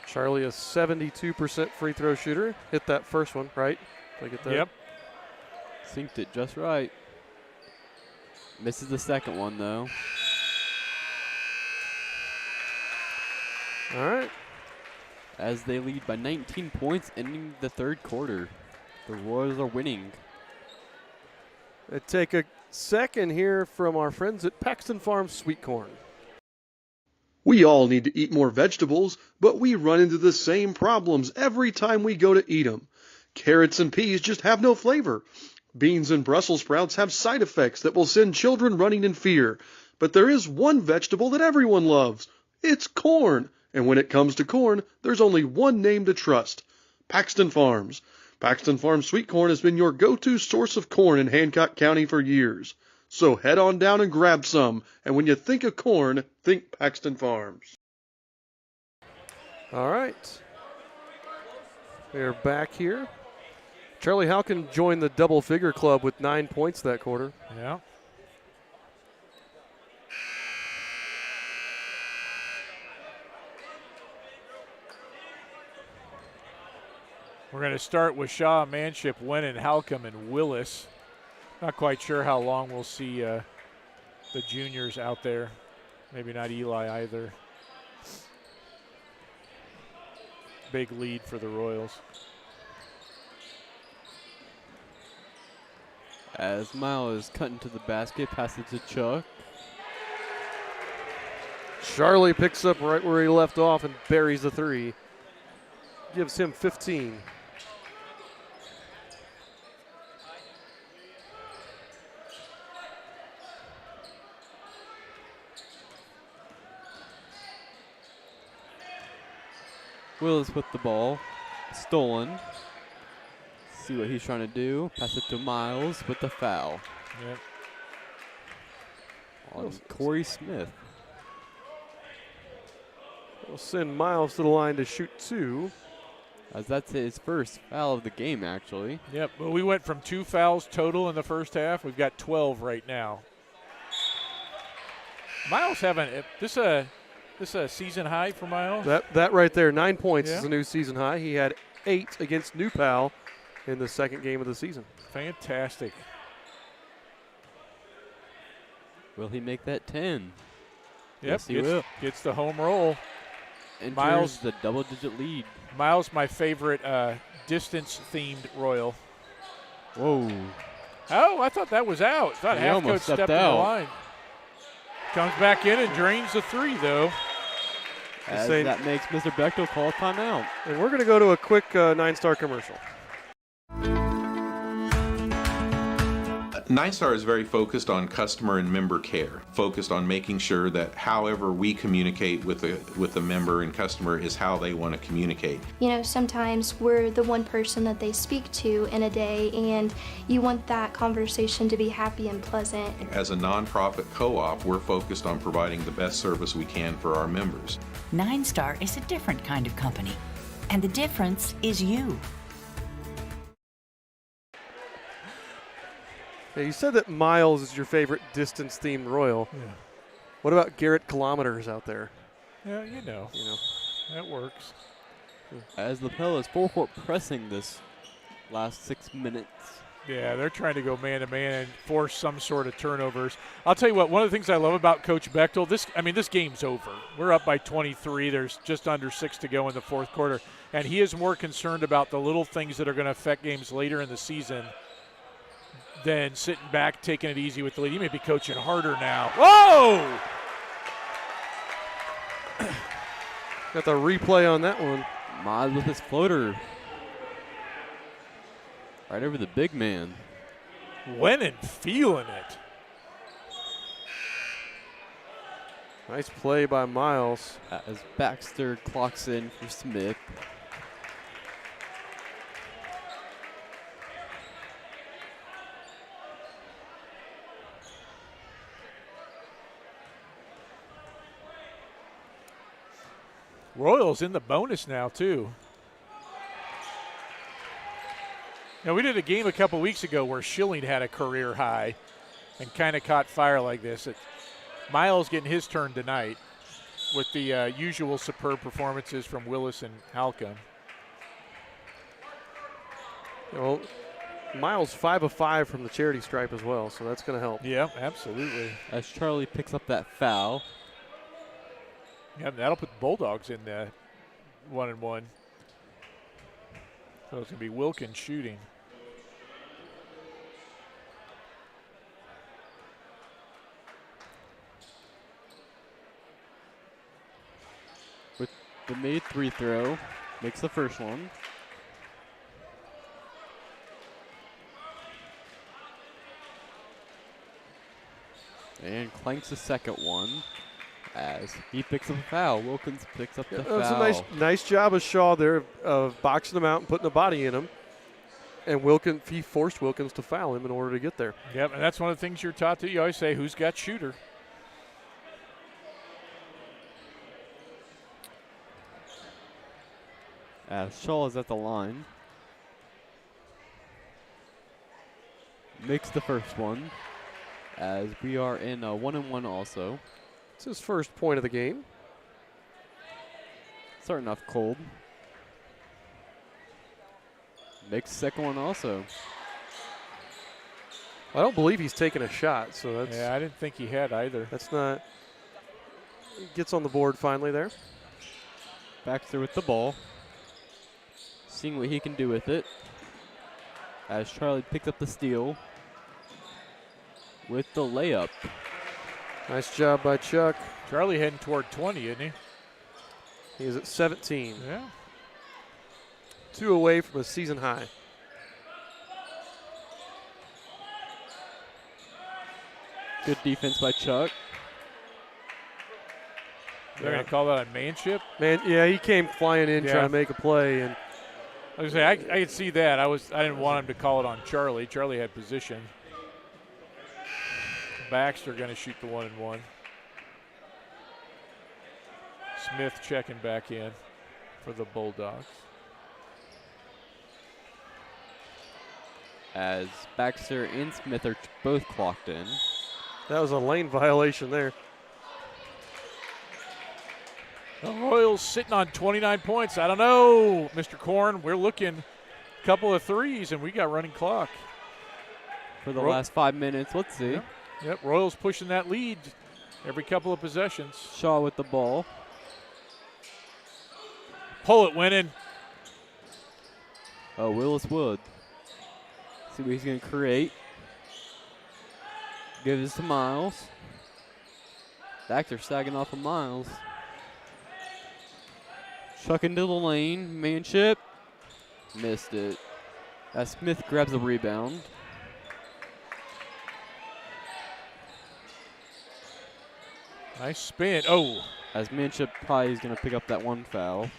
Charlie, a 72% free throw shooter. Hit that first one, right? Did I get that? Yep. Synced it just right. Misses the second one, though. All right. As they lead by 19 points ending the third quarter. The Royals are winning. Take a second here from our friends at Paxton Farms Sweet Corn. We all need to eat more vegetables, but we run into the same problems every time we go to eat them. Carrots and peas just have no flavor. Beans and Brussels sprouts have side effects that will send children running in fear. But there is one vegetable that everyone loves. It's corn. And when it comes to corn, there's only one name to trust: Paxton Farms. Paxton Farms Sweet Corn has been your go-to source of corn in Hancock County for years. So head on down and grab some, and when you think of corn, think Paxton Farms. All right. We're back here. Charlie Halcomb joined the double-figure club with 9 points that quarter. Yeah. We're going to start with Shaw, Manship, Wennon, Halcomb, and Willis. Not quite sure how long we'll see the juniors out there. Maybe not Eli either. Big lead for the Royals. As Miles is cutting to the basket, pass it to Chuck. Charlie picks up right where he left off and buries the three. Gives him 15. Willis with the ball. Stolen. See what he's trying to do. Pass it to Miles with the foul. Yep. On Corey Smith. We'll send Miles to the line to shoot two. As that's his first foul of the game, actually. Yep, well, we went from 2 fouls total in the first half. We've got 12 right now. Miles having this a season high for Miles? That right there, 9 points Yeah. is a new season high. He had 8 against New Pal in the second game of the season. Fantastic. Will he make that 10? Yep, Yes, he will. gets the home roll. Enters Miles, the double-digit lead. Miles, my favorite distance-themed Royal. Whoa. Oh, I thought that was out. I thought He half almost coach stepped stepped in the out. line. Comes back in and drains the three, though. As that makes Mr. Bechtel call a timeout. And we're going to go to a quick 9-star commercial. Nine Star is very focused on customer and member care, focused on making sure that however we communicate with the member and customer is how they want to communicate. You know, sometimes we're the one person that they speak to in a day, and you want that conversation to be happy and pleasant. As a nonprofit co-op, we're focused on providing the best service we can for our members. 9 Star is a different kind of company, and the difference is you. Yeah, you said that miles is your favorite distance-themed Royal. Yeah. What about Garrett kilometers out there? Yeah, you know. That works. As Lapel is forecourt pressing this last 6 minutes. Yeah, they're trying to go man-to-man and force some sort of turnovers. I'll tell you what, one of the things I love about Coach Bechtel, this game's over. We're up by 23. There's just under 6 to go in the fourth quarter. And he is more concerned about the little things that are going to affect games later in the season than sitting back, taking it easy with the lead. He may be coaching harder now. Whoa! Got the replay on that one. Mod with his floater. Right over the big man. Winning, feeling it. Nice play by Miles. As Baxter clocks in for Smith. Royals in the bonus now, too. Now, we did a game a couple weeks ago where Schilling had a career high and kind of caught fire like this. Miles getting his turn tonight with the usual superb performances from Willis and Halcomb. Well, Miles 5 of 5 from the charity stripe as well, so that's going to help. Yeah, absolutely. As Charlie picks up that foul. Yeah, that'll put the Bulldogs in the 1-1. So it's going to be Wilkins shooting. With the made free throw, makes the first one. And clanks the second one. As he picks up a foul, Wilkins picks up the foul. That's a nice job of Shaw there of boxing him out and putting a body in him. And he forced Wilkins to foul him in order to get there. Yep, and that's one of the things you're taught to. You always say, who's got shooter? As Shaw is at the line. Makes the first one. As we are in a 1-1 also. It's his first point of the game. Starting off cold. Makes the second one also. I don't believe he's taken a shot, so that's. Yeah, I didn't think he had either. That's not. He gets on the board finally there. Baxter with the ball. Seeing what he can do with it. As Charlie picks up the steal. With the layup. Nice job by Chuck. Charlie heading toward 20, isn't he? He is at 17. Yeah. 2 away from a season high. Good defense by Chuck. They're going to call that a manship? Yeah, he came flying in trying to make a play. And I was gonna say, I could see that. I didn't want him to call it on Charlie. Charlie had position. Baxter going to shoot the 1-1. Smith checking back in for the Bulldogs. As Baxter and Smith are both clocked in. That was a lane violation there. The Royals sitting on 29 points. I don't know, Mr. Korn. We're looking a couple of threes, and we got running clock. For the last 5 minutes, let's see. Yep, Royals pushing that lead every couple of possessions. Shaw with the ball. Pull it, winning. Oh, Willis Wood. See what he's going to create. Give this to Miles. Baxter sagging off of Miles. Chuck into the lane. Manship. Missed it. As Smith grabs the rebound. Nice spin. Oh. As Manship probably is going to pick up that one foul.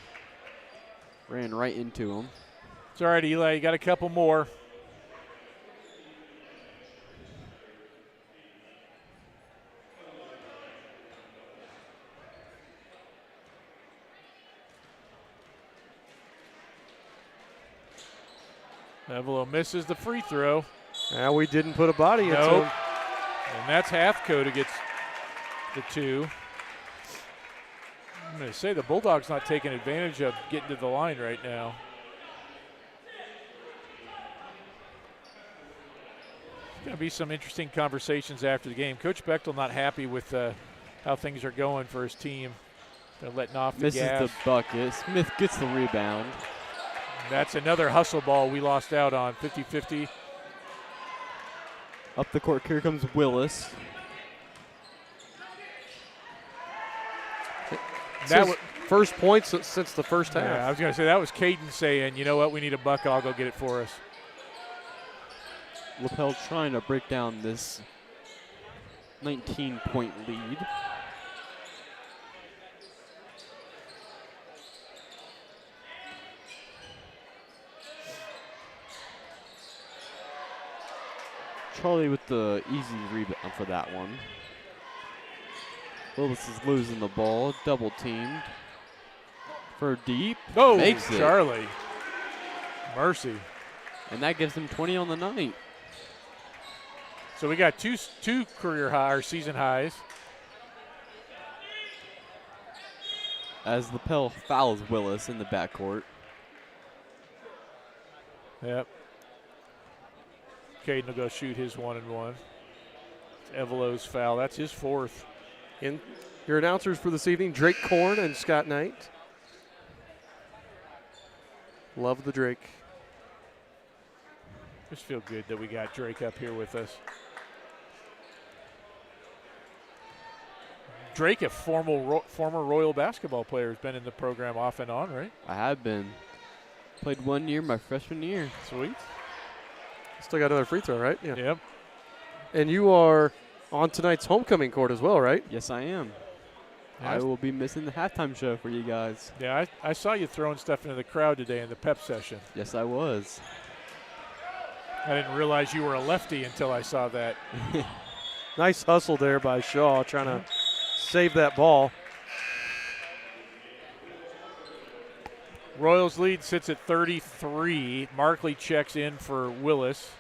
Ran right into him. It's all right, Eli. You got a couple more. Evelo misses the free throw. Now we didn't put a body into him. And that's Halfcoat who gets the 2. I'm going to say the Bulldogs not taking advantage of getting to the line right now. There's going to be some interesting conversations after the game. Coach Bechtel not happy with how things are going for his team. They're letting off the gas. Misses the bucket. Smith gets the rebound. That's another hustle ball we lost out on, 50-50. Up the court, here comes Willis. That was first point since the first half. Yeah, I was going to say, that was Caden saying, you know what, we need a bucket, I'll go get it for us. Lapel trying to break down this 19-point lead. Charlie with the easy rebound for that one. Willis is losing the ball, double teamed. For deep, oh, makes it. Charlie. Mercy. And that gives him 20 on the night. So we got two career high or season highs. As Lapel fouls Willis in the backcourt. Yep. Caden will go shoot his 1-and-1. It's Evelo's foul. That's his 4th. And your announcers for this evening, Drake Korn and Scott Knight. Love the Drake. Just feel good that we got Drake up here with us. Drake, a former Royal basketball player, has been in the program off and on, right? I have been. Played 1 year my freshman year. Sweet. Still got another free throw, right? Yeah. Yep. And you are on tonight's homecoming court as well, right? Yes, I am. Yeah, I will be missing the halftime show for you guys. Yeah, I saw you throwing stuff into the crowd today in the pep session. Yes, I was. I didn't realize you were a lefty until I saw that. Nice hustle there by Shaw trying to save that ball. Royals lead sits at 33. Markley checks in for Willis.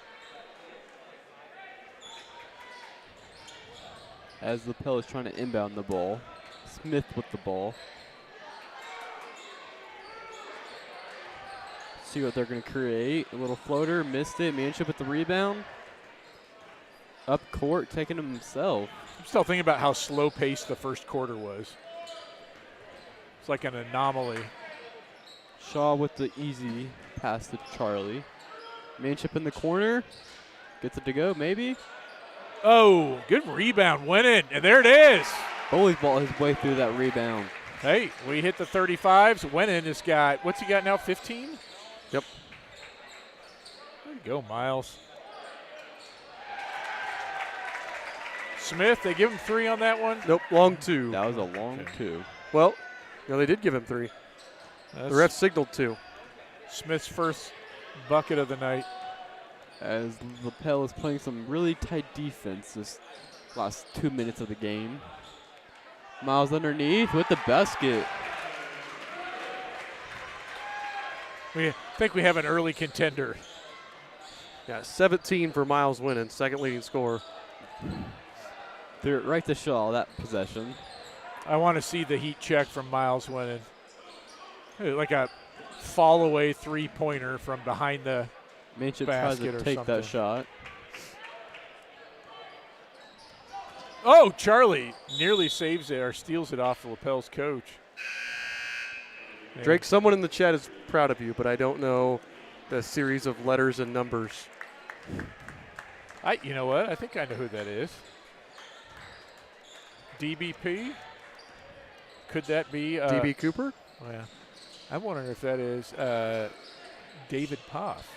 As Lapel is trying to inbound the ball. Smith with the ball. See what they're going to create. A little floater, missed it. Manship with the rebound. Up court, taking him himself. I'm still thinking about how slow-paced the first quarter was. It's like an anomaly. Shaw with the easy pass to Charlie. Manship in the corner. Gets it to go, maybe. Oh, good rebound. Went in, and there it is. Bowley's ball his way through that rebound. Hey, we hit the 35s. Went in has got, what's he got now, 15? Yep. There you go, Miles. Smith, they give him 3 on that one? Nope, long 2. That was a long 2. Well, no, they did give him 3. The ref signaled 2. Smith's first bucket of the night. As Lapel is playing some really tight defense this last 2 minutes of the game. Miles underneath with the basket. We think we have an early contender. Yeah, 17 for Miles winning, second leading scorer. Threw it right to Shaw, that possession. I want to see the heat check from Miles winning. Like a fall away 3-pointer from behind the Manship basket tries to or take something. that shot. Oh, Charlie nearly saves it or steals it off the Lapel's coach. Drake, someone in the chat is proud of you, but I don't know the series of letters and numbers. You know what? I think I know who that is. DBP? Could that be? DB Cooper? Oh, yeah. I'm wondering if that is David Poff.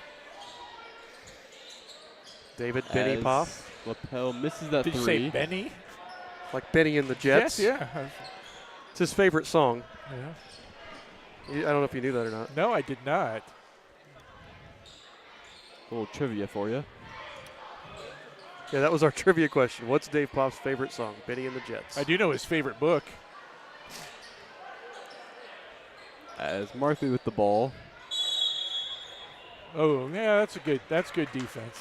David Benny Poff. Lapel misses that Did 3. you say Benny? Like Benny and the Jets? Yes, yeah. It's his favorite song. Yeah. I don't know if you knew that or not. No, I did not. A little trivia for you. Yeah, that was our trivia question. What's Dave Pop's favorite song? Benny and the Jets. I do know his favorite book. As Markley with the ball. Oh, yeah, that's good defense.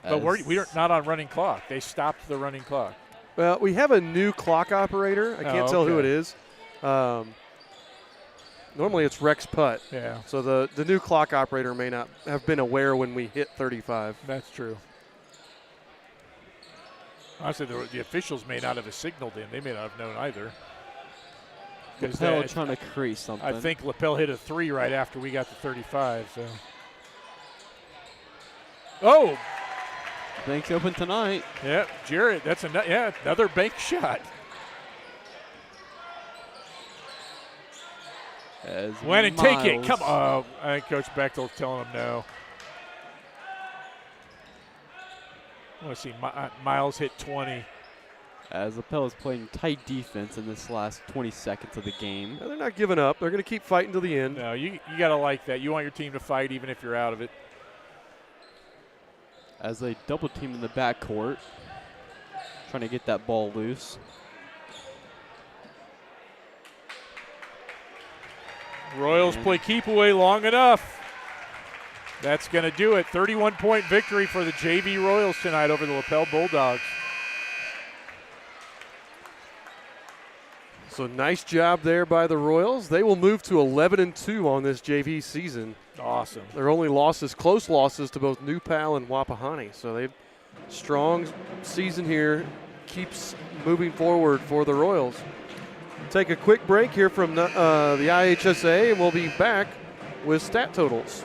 But we're not on running clock. They stopped the running clock. Well, we have a new clock operator. I can't tell who it is. Normally it's Rex Putt. Yeah. So the new clock operator may not have been aware when we hit 35. That's true. Honestly, the officials may not have signaled in. They may not have known either. Lapel trying to crease something. I think Lapel hit a 3 right after we got to 35. So. Oh! Bank's open tonight. Yeah, Jarrett, that's another bank shot. Went and take it. Come on. I think Coach Bechtel's telling him no. I want to see Miles hit 20. As Lapel is playing tight defense in this last 20 seconds of the game. No, they're not giving up. They're going to keep fighting to the end. No, you got to like that. You want your team to fight even if you're out of it. As they double team in the backcourt, trying to get that ball loose. Royals play keep away long enough. That's going to do it. 31-point victory for the JV Royals tonight over the Lapel Bulldogs. So nice job there by the Royals. They will move to 11-2 on this JV season. Awesome. Their only losses, close losses to both New Pal and Wapahani. So they've strong season here, keeps moving forward for the Royals. Take a quick break here from the IHSA, and we'll be back with stat totals.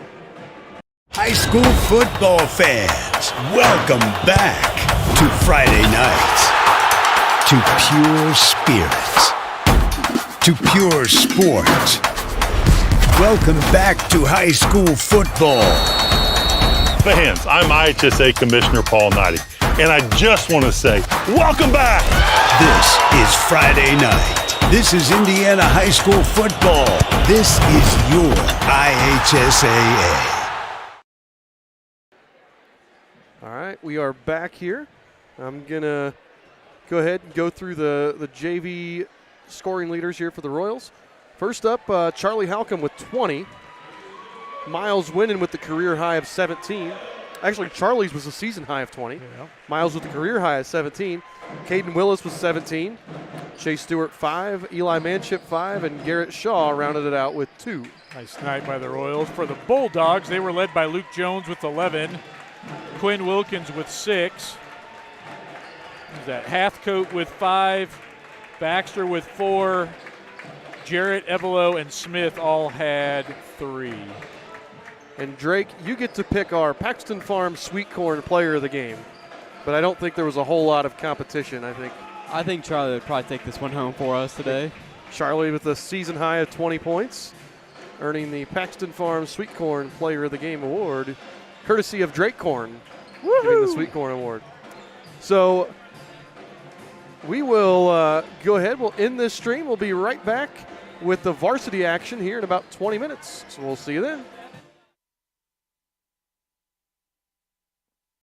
High school football fans, welcome back to Friday nights, to pure spirits, to pure sports. Welcome back to high school football. Fans, I'm IHSA Commissioner Paul Neidig, and I just want to say, welcome back! This is Friday night. This is Indiana high school football. This is your IHSAA. All right, we are back here. I'm going to go ahead and go through the JV scoring leaders here for the Royals. First up, Charlie Halcomb with 20. Miles Winnan with the career high of 17. Actually, Charlie's was a season high of 20. Yeah. Miles with the career high of 17. Caden Willis was 17. Chase Stewart 5. Eli Manship 5. And Garrett Shaw rounded it out with 2. Nice night by the Royals. For the Bulldogs, they were led by Luke Jones with 11. Quinn Wilkins with 6. There's that Hathcote with 5. Baxter with 4. Jarrett, Evelo, and Smith all had 3. And Drake, you get to pick our Paxton Farm Sweet Corn Player of the Game. But I don't think there was a whole lot of competition, I think Charlie would probably take this one home for us today. Charlie with a season high of 20 points, earning the Paxton Farm Sweet Corn Player of the Game award, courtesy of Drake Corn, giving the Sweet Corn Award. So we will go ahead. We'll end this stream. We'll be right back with the varsity action here in about 20 minutes. So we'll see you then.